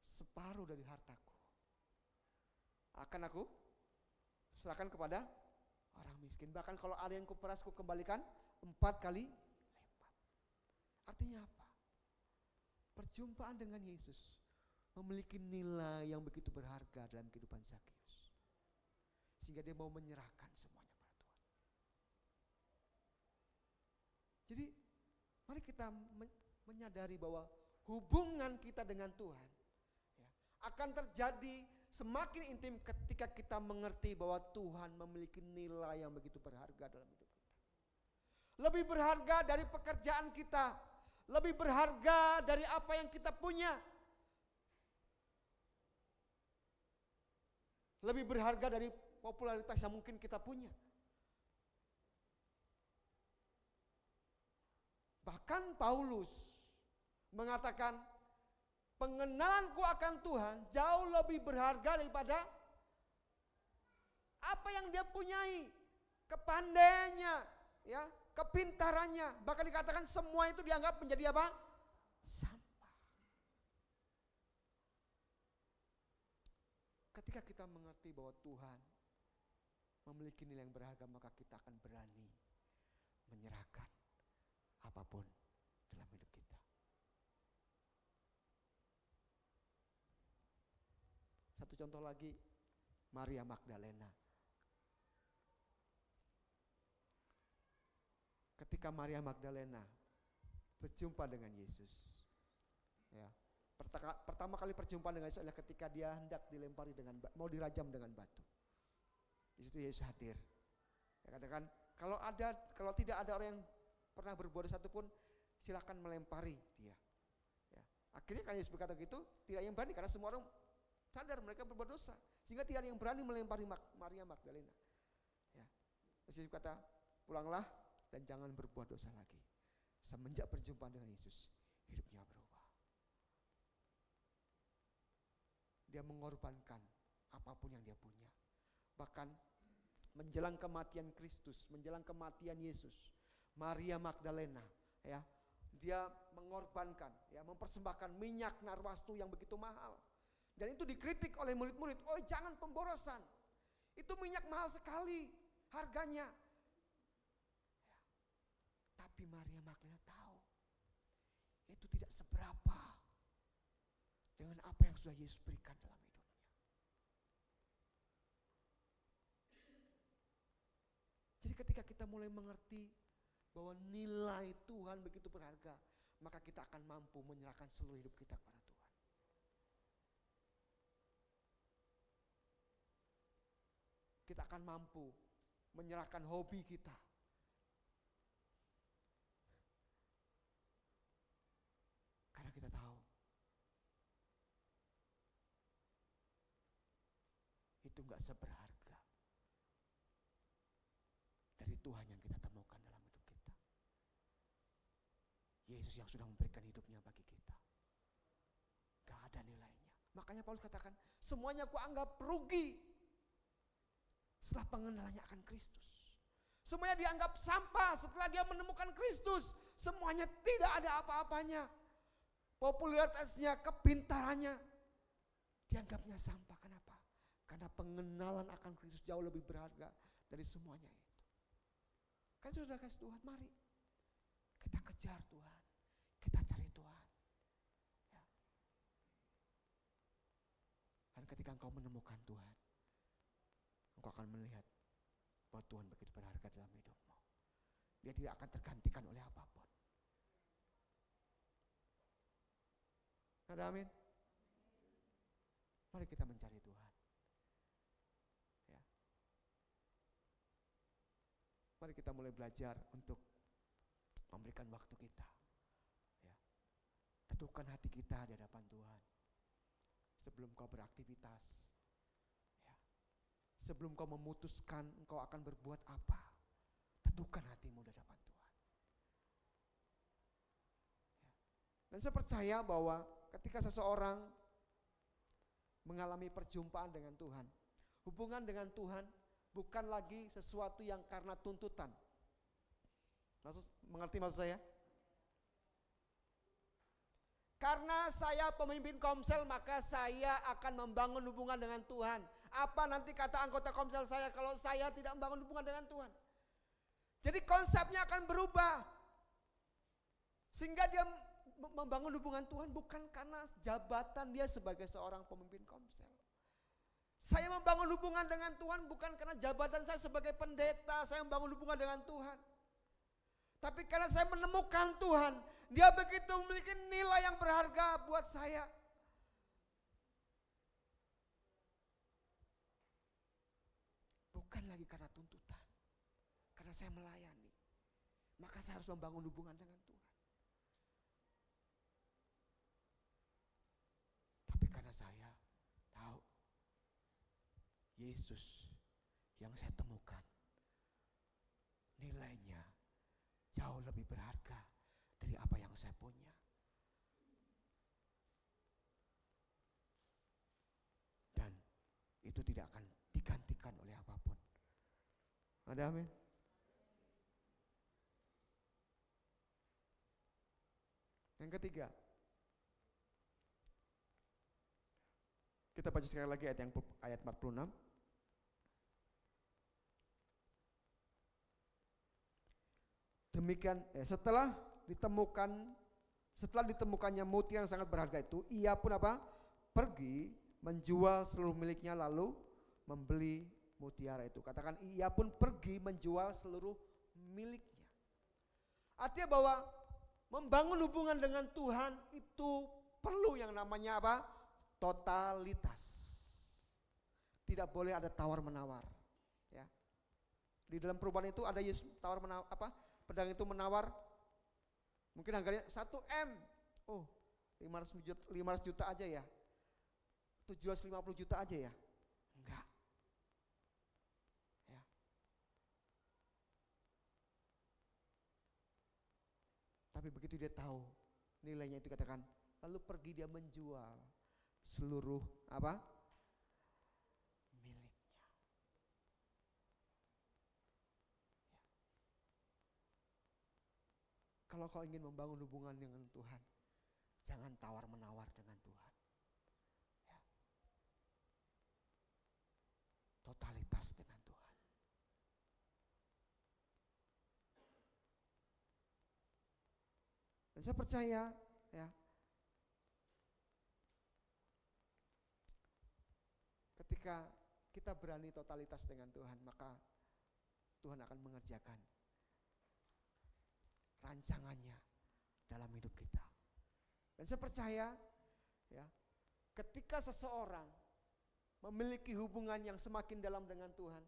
Separuh dari hartaku akan aku serahkan kepada orang miskin. Bahkan kalau ada yang kuperas, kukembalikan 4 kali lipat. Artinya apa? Perjumpaan dengan Yesus memiliki nilai yang begitu berharga dalam kehidupan Zakheus. Sehingga dia mau menyerahkan semuanya pada Tuhan. Jadi mari kita menyadari bahwa hubungan kita dengan Tuhan akan terjadi semakin intim ketika kita mengerti bahwa Tuhan memiliki nilai yang begitu berharga dalam hidup kita. Lebih berharga dari pekerjaan kita. Lebih berharga dari apa yang kita punya. Lebih berharga dari popularitas yang mungkin kita punya. Bahkan Paulus mengatakan, pengenalanku akan Tuhan jauh lebih berharga daripada apa yang dia punyai, kepandaiannya, ya, kepintarannya. Bahkan dikatakan semua itu dianggap menjadi apa? Sampah. Ketika kita mengerti bahwa Tuhan memiliki nilai yang berharga, maka kita akan berani menyerahkan apapun dalam hidup kita. Satu contoh lagi, Maria Magdalena. Ketika Maria Magdalena berjumpa dengan Yesus, ya, pertama kali perjumpaan dengan Yesus adalah ketika dia hendak dilempari mau dirajam dengan batu. Di situ Yesus hadir. Dia katakan, kalau tidak ada orang yang pernah berbuat dosa satupun, silakan melempari dia. Ya. Akhirnya kan Yesus berkata gitu, tidak yang berani karena semua orang sadar mereka berbuat dosa, sehingga tidak ada yang berani melempari Maria Magdalena. Ya. Yesus kata, pulanglah dan jangan berbuat dosa lagi. Semenjak berjumpa dengan Yesus, hidupnya berubah. Dia mengorbankan apapun yang dia punya. Bahkan menjelang kematian Kristus, menjelang kematian Yesus, Maria Magdalena, ya, dia mengorbankan, ya, mempersembahkan minyak narwastu yang begitu mahal. Dan itu dikritik oleh murid-murid, oh jangan pemborosan, itu minyak mahal sekali harganya. Ya. Tapi Maria Magdalena tahu itu tidak seberapa dengan apa yang sudah Yesus berikan dalam hidupnya. Jadi ketika kita mulai mengerti bahwa nilai Tuhan begitu berharga, maka kita akan mampu menyerahkan seluruh hidup kita kepada Tuhan. Kita akan mampu menyerahkan hobi kita. Karena kita tahu itu gak seberharga dari Tuhan yang kita temukan dalam hidup kita. Yesus yang sudah memberikan hidupnya bagi kita. Gak ada nilainya. Makanya Paulus katakan, semuanya aku anggap rugi setelah pengenalannya akan Kristus. Semuanya dianggap sampah setelah dia menemukan Kristus. Semuanya tidak ada apa-apanya. Popularitasnya, kepintarannya dianggapnya sampah. Kenapa? Karena pengenalan akan Kristus jauh lebih berharga dari semuanya itu. Kan saudara kasih Tuhan, mari kita kejar Tuhan, kita cari Tuhan. Ya. Dan ketika engkau menemukan Tuhan, engkau akan melihat bahwa Tuhan begitu berharga dalam hidupmu. Dia tidak akan tergantikan oleh apapun. Ada amin? Mari kita mencari Tuhan. Ya. Mari kita mulai belajar untuk memberikan waktu kita. Ya. Teduhkan hati kita di hadapan Tuhan. Sebelum kau beraktivitas. Ya. Sebelum kau memutuskan engkau akan berbuat apa. Teduhkan hatimu di hadapan Tuhan. Ya. Dan saya percaya bahwa ketika seseorang mengalami perjumpaan dengan Tuhan, hubungan dengan Tuhan bukan lagi sesuatu yang karena tuntutan. Mengerti maksud saya? Karena saya pemimpin komsel, maka saya akan membangun hubungan dengan Tuhan. Apa nanti kata anggota komsel saya kalau saya tidak membangun hubungan dengan Tuhan? Jadi konsepnya akan berubah. Sehingga dia membangun hubungan Tuhan bukan karena jabatan dia sebagai seorang pemimpin komsel. Saya membangun hubungan dengan Tuhan bukan karena jabatan saya sebagai pendeta, saya membangun hubungan dengan Tuhan. Tapi karena saya menemukan Tuhan, dia begitu memiliki nilai yang berharga buat saya. Bukan lagi karena tuntutan, karena saya melayani, maka saya harus membangun hubungan dengan Tuhan. Tapi karena saya tahu Yesus yang saya temukan nilainya jauh lebih berharga dari apa yang saya punya. Dan itu tidak akan digantikan oleh apapun. Ada amin? Yang ketiga, kita baca sekali lagi ayat 46. Demikian setelah ditemukannya mutiara yang sangat berharga itu, ia pun apa? Pergi menjual seluruh miliknya lalu membeli mutiara itu. Katakan, ia pun pergi menjual seluruh miliknya. Artinya bahwa membangun hubungan dengan Tuhan itu perlu yang namanya apa? Totalitas. Tidak boleh ada tawar menawar. Ya. Di dalam perubahan itu ada Yesus tawar menawar apa? Pedang itu menawar mungkin harganya 1 M. Oh, 500 juta aja ya. 750 juta aja ya. Enggak. Ya. Tapi begitu dia tahu nilainya itu, katakan, lalu pergi dia menjual seluruh apa? Kalau kau ingin membangun hubungan dengan Tuhan, jangan tawar-menawar dengan Tuhan. Ya. Totalitas dengan Tuhan. Dan saya percaya, ya, ketika kita berani totalitas dengan Tuhan, maka Tuhan akan mengerjakan rancangannya dalam hidup kita. Dan saya percaya, ya, ketika seseorang memiliki hubungan yang semakin dalam dengan Tuhan,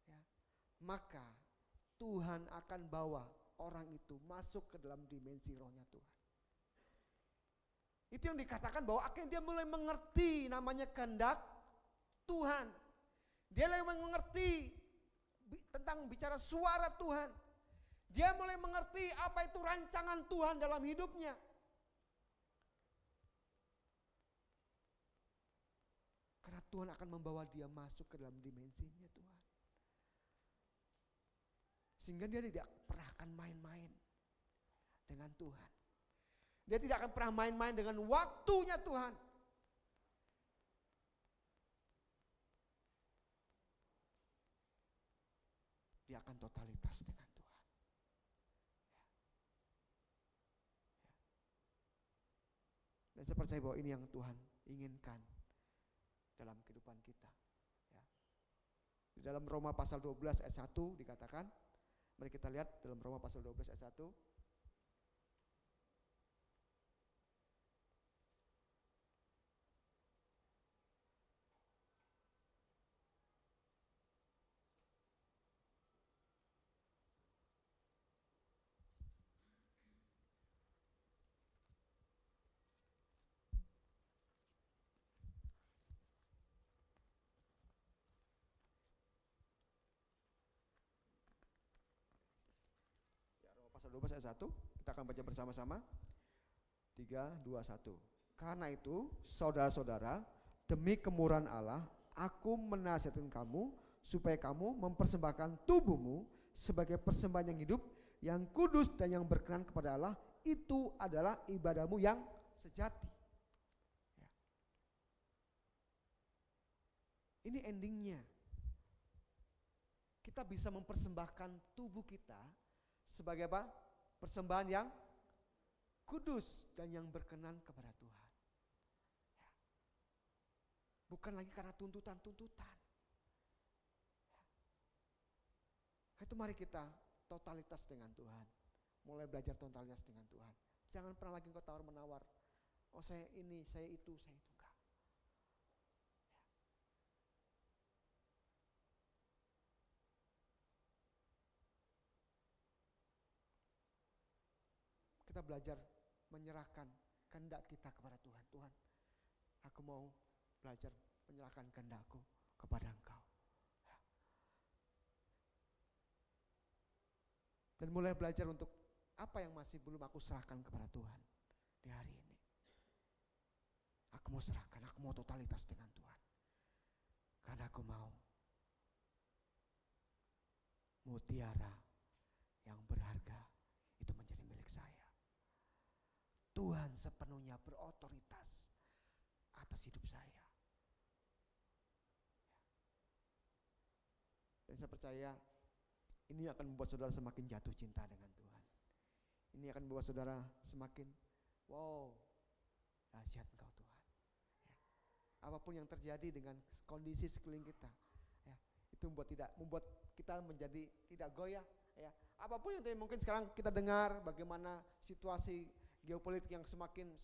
ya, maka Tuhan akan bawa orang itu masuk ke dalam dimensi rohnya Tuhan. Itu yang dikatakan bahwa akhirnya dia mulai mengerti namanya kehendak Tuhan. Dia mulai mengerti tentang bicara suara Tuhan. Dia mulai mengerti apa itu rancangan Tuhan dalam hidupnya. Karena Tuhan akan membawa dia masuk ke dalam dimensinya Tuhan. Sehingga dia tidak pernah akan main-main dengan Tuhan. Dia tidak akan pernah main-main dengan waktunya Tuhan. Dia akan totalitas dengan Tuhan. Dan saya percaya bahwa ini yang Tuhan inginkan dalam kehidupan kita. Ya. Di dalam Roma pasal 12 ayat 1 dikatakan, mari kita lihat dalam Roma pasal 12 ayat 1. Pasal 12 ayat 1, kita akan baca bersama-sama. 3, 2, 1. Karena itu, saudara-saudara, demi kemurahan Allah, aku menasihatkan kamu supaya kamu mempersembahkan tubuhmu sebagai persembahan yang hidup, yang kudus dan yang berkenan kepada Allah. Itu adalah ibadahmu yang sejati. Ya. Ini endingnya. Kita bisa mempersembahkan tubuh kita sebagai apa? Persembahan yang kudus dan yang berkenan kepada Tuhan. Ya. Bukan lagi karena tuntutan-tuntutan. Ya. Itu mari kita totalitas dengan Tuhan. Mulai belajar totalitas dengan Tuhan. Jangan pernah lagi engkau tawar-menawar. Oh saya ini, saya itu, saya itu. Enggak. Kita belajar menyerahkan kehendak kita kepada Tuhan. Tuhan, aku mau belajar menyerahkan kehendakku kepada Engkau. Ya. Dan mulai belajar untuk apa yang masih belum aku serahkan kepada Tuhan di hari ini. Aku mau serahkan, aku mau totalitas dengan Tuhan. Karena aku mau mutiara yang berharga itu menjadi milik saya. Tuhan sepenuhnya berotoritas atas hidup saya. Dan saya percaya ini akan membuat saudara semakin jatuh cinta dengan Tuhan. Ini akan membuat saudara semakin wow, dahsyat Engkau Tuhan. Ya. Apapun yang terjadi dengan kondisi sekeliling kita, ya, itu membuat kita menjadi tidak goyah. Ya. Apapun yang mungkin sekarang kita dengar bagaimana situasi geopolitik yang semakin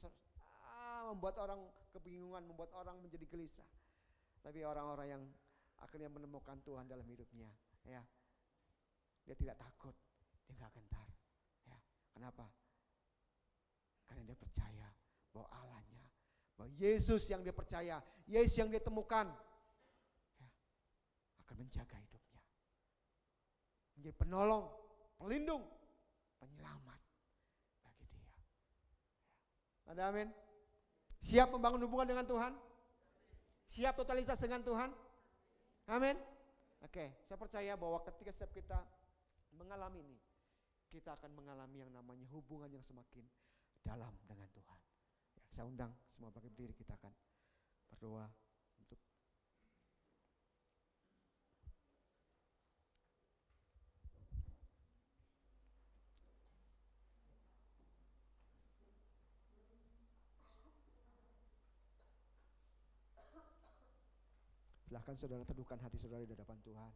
membuat orang kebingungan, membuat orang menjadi gelisah. Tapi orang-orang yang akhirnya menemukan Tuhan dalam hidupnya, ya, dia tidak takut, dia nggak gentar. Ya, kenapa? Karena dia percaya bahwa Allahnya, bahwa Yesus yang dia percaya, Yesus yang dia temukan, ya, akan menjaga hidupnya, menjadi penolong, pelindung, penyelamat. Ada amin. Siap membangun hubungan dengan Tuhan? Siap totalitas dengan Tuhan? Amin. Oke, saya percaya bahwa ketika setiap kita mengalami ini, kita akan mengalami yang namanya hubungan yang semakin dalam dengan Tuhan. Ya, saya undang semua bangkit berdiri, kita akan berdoa untuk silahkan saudara teduhkan hati saudara di hadapan Tuhan.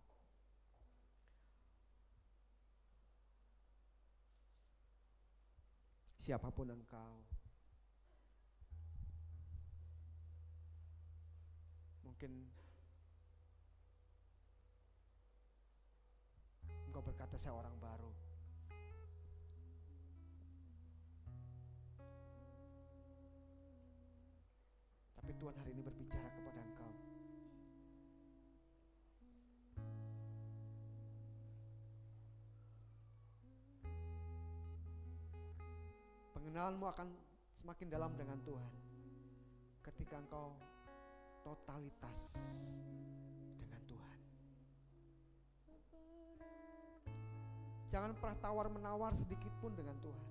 Siapapun engkau, mungkin engkau berkata saya orang baru. Tapi Tuhan hari ini berbicara kepada engkau. Pengenalanmu akan semakin dalam dengan Tuhan ketika engkau totalitas dengan Tuhan. Jangan pernah tawar-menawar sedikit pun dengan Tuhan.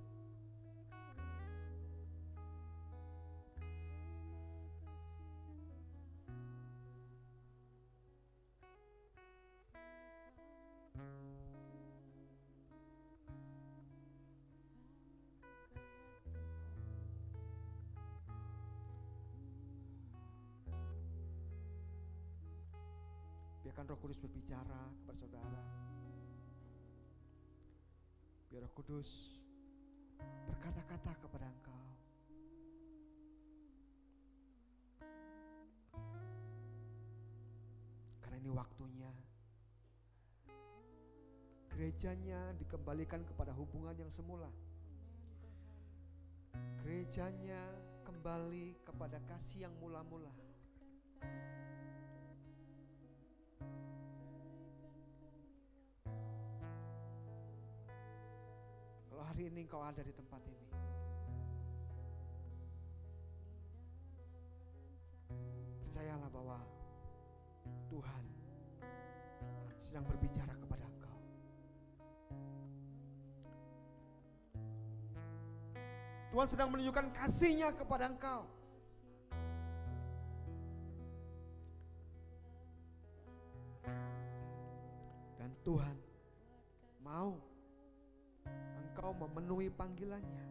Biarkan Roh Kudus berbicara kepada saudara. Biar Roh Kudus berkata-kata kepada engkau. Karena ini waktunya gerejanya dikembalikan kepada hubungan yang semula. Gerejanya kembali kepada kasih yang mula-mula. Hari ini engkau ada di tempat ini, percayalah bahwa Tuhan sedang berbicara kepada engkau. Tuhan sedang menunjukkan kasih-Nya kepada engkau. Dan Tuhan mau engkau memenuhi panggilannya.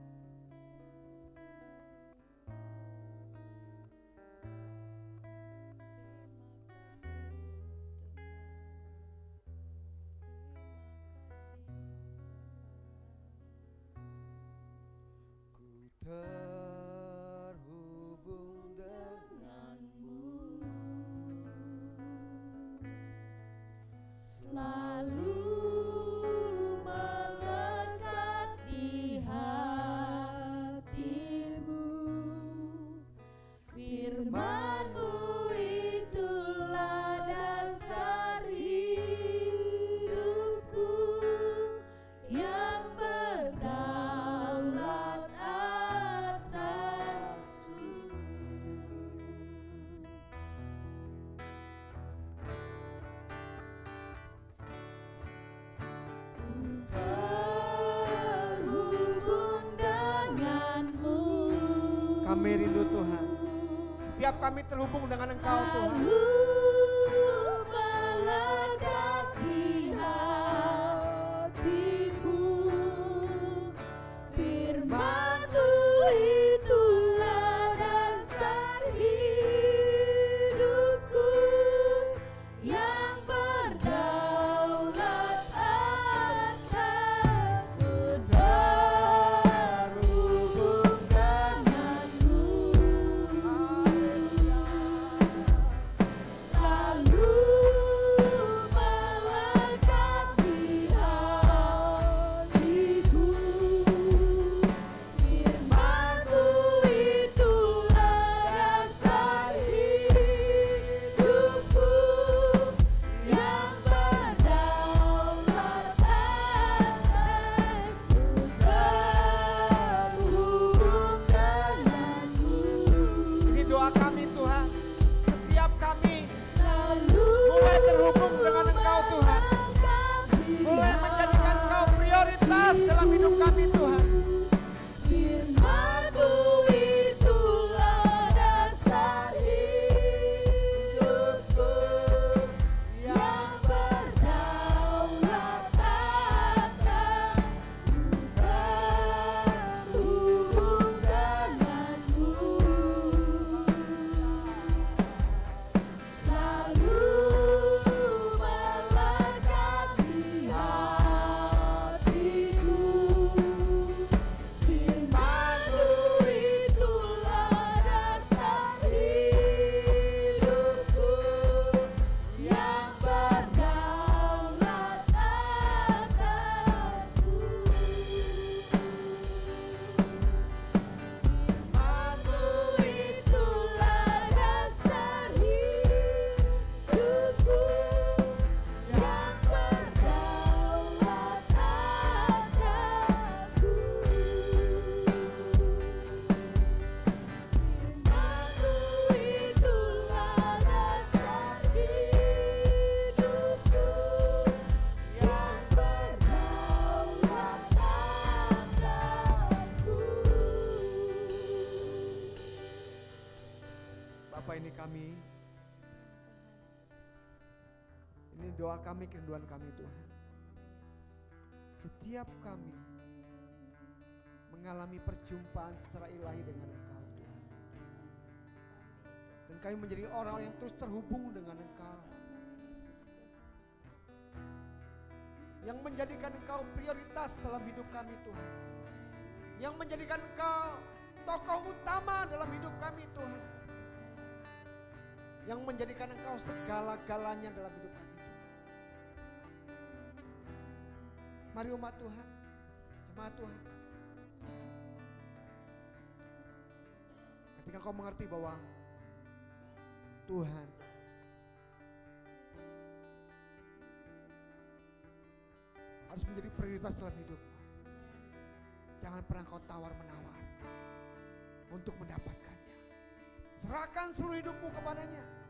Ku terhubung denganmu, selalu firman-Mu itulah dasar hidupku yang berdaulat atasku. Terhubung denganmu. Kami rindu Tuhan. Setiap kami terhubung dengan Engkau Tuhan. Melekat di hatimu, firman-Mu itulah dasar hidupku yang berdaulat atasku. Terhubung denganmu, kami. Ini doa kami, kerinduan kami Tuhan. Setiap kami mengalami perjumpaan secara ilahi dengan Engkau Tuhan. Dan kami menjadi orang-orang yang terus terhubung dengan Engkau. Yang menjadikan Engkau prioritas dalam hidup kami Tuhan. Yang menjadikan Engkau tokoh utama dalam hidup kami Tuhan. Yang menjadikan Engkau segala-galanya dalam hidup kami Tuhan. Mari umat Tuhan, jemaat Tuhan. Ketika kau mengerti bahwa Tuhan harus menjadi prioritas dalam hidupmu, jangan pernah kau tawar-menawar untuk mendapatkannya. Serahkan seluruh hidupmu kepadanya.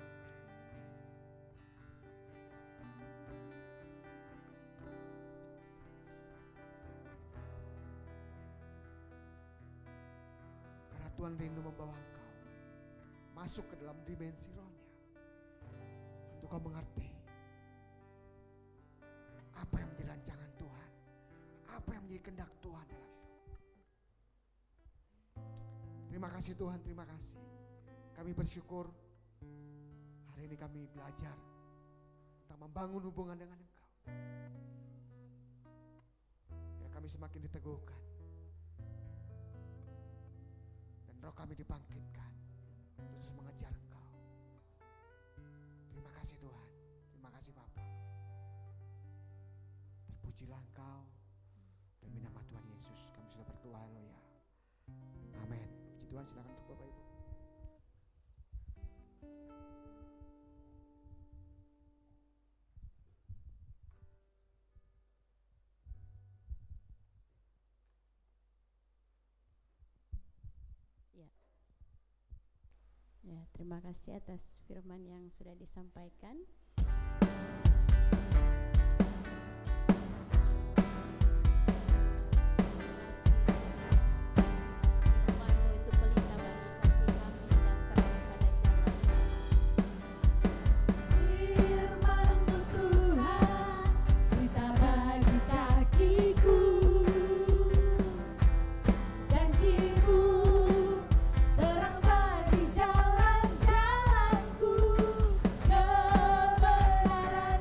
Karena Tuhan rindu membawa engkau masuk ke dalam dimensi rohnya, untuk kau mengerti apa yang menjadi rancangan Tuhan, apa yang menjadi kehendak Tuhan dalam hidup. Terima kasih Tuhan, terima kasih. Kami bersyukur hari ini kami belajar tentang membangun hubungan dengan Engkau. Biar kami semakin diteguhkan dan roh kami dibangkitkan untuk terus mengejar Engkau. Terima kasih Tuhan, terima kasih Bapa. Terpujilah Engkau, demi nama Tuhan Yesus kami sudah berdoa, haleluya. Amin. Puji Tuhan, silakan untuk Bapak Ibu. Ya, terima kasih atas firman yang sudah disampaikan. Terang bagi jalanku, kebenaran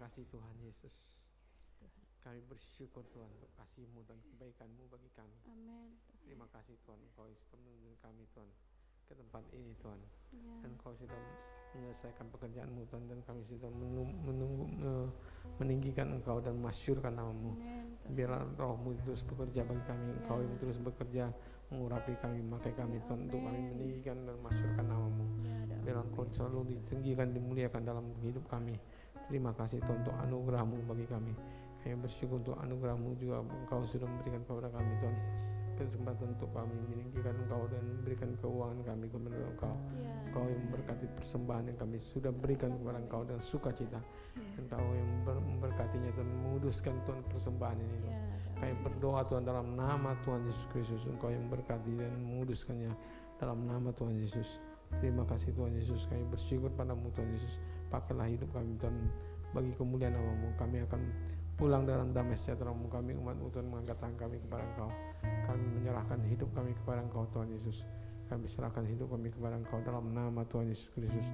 kasih Tuhan Yesus. Yes, Tuhan. Kami bersyukur Tuhan untuk kasih-Mu dan kebaikan-Mu bagi kami. Amin. Terima kasih Tuhan, Engkau sudah menuntun kami Tuhan ke tempat ini Tuhan. Ya. Dan Engkau sudah menyelesaikan pekerjaan-Mu Tuhan, dan kami sudah meninggikan Engkau dan masyurkan nama-Mu. Amin, Tuhan. Biarlah Roh-Mu terus bekerja bagi kami, Engkau yang terus bekerja mengurapi kami, memakai kami Tuhan, untuk kami Amin. meninggikan dan masyurkan nama-Mu. Ya, dalam Biarlah nama Engkau Yesus. selalu ditinggikan, dimuliakan dalam hidup kami. Terima kasih Tuhan untuk anugerah-Mu bagi kami. Kami bersyukur untuk anugerah-Mu juga Engkau sudah memberikan kepada kami Tuhan, kesempatan untuk kami meninggikan Engkau dan memberikan keuangan kami kepada Engkau. Ya, Engkau yang memberkati persembahan yang kami sudah berikan kepada Engkau dan sukacita. ya, Engkau yang memberkatinya dan menguduskan Tuhan persembahan ini Tuhan. ya, Kami berdoa Tuhan dalam nama Tuhan Yesus Kristus, Engkau yang memberkati dan menguduskannya dalam nama Tuhan Yesus. Terima kasih Tuhan Yesus, kami bersyukur padamu Tuhan Yesus. Pakailah hidup kami Tuhan bagi kemuliaan nama-Mu. Kami akan pulang dalam damai sejahtera-Mu. Kami umat-Mu Tuhan mengangkat tangan kami kepada Engkau. Kami menyerahkan hidup kami kepada Engkau Tuhan Yesus. Kami serahkan hidup kami kepada Engkau dalam nama Tuhan Yesus Kristus.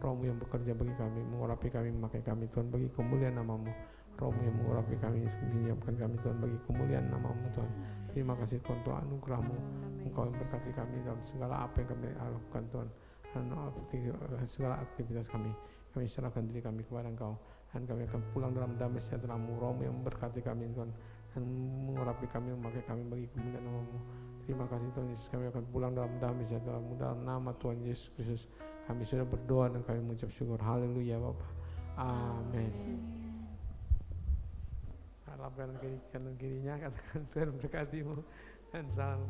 Roh-Mu yang bekerja bagi kami, mengurapi kami, memakai kami Tuhan bagi kemuliaan nama-Mu. Roh-Mu yang mengurapi kami, menyiapkan kami Tuhan bagi kemuliaan nama-Mu Tuhan. Terima kasih Tuhan untuk anugerah-Mu. Engkau yang berkati kami dalam segala apa yang kami lakukan Tuhan, dan segala aktivitas kami. Kami serahkan diri kami kepada Engkau, dan kami akan pulang dalam damai sejahtera-Mu. Roh-Mu yang memberkati kami Tuhan, dan mengurapi kami, memakai kami bagi kemuliaan nama-Mu. Terima kasih Tuhan Yesus, kami akan pulang dalam damai sejahtera-Mu dalam nama Tuhan Yesus Kristus. Kami sudah berdoa dan kami mengucap syukur. Haleluya Bapa. Amin. Salam kanan kirinya, katakan Tuhan berkatimu, dan salam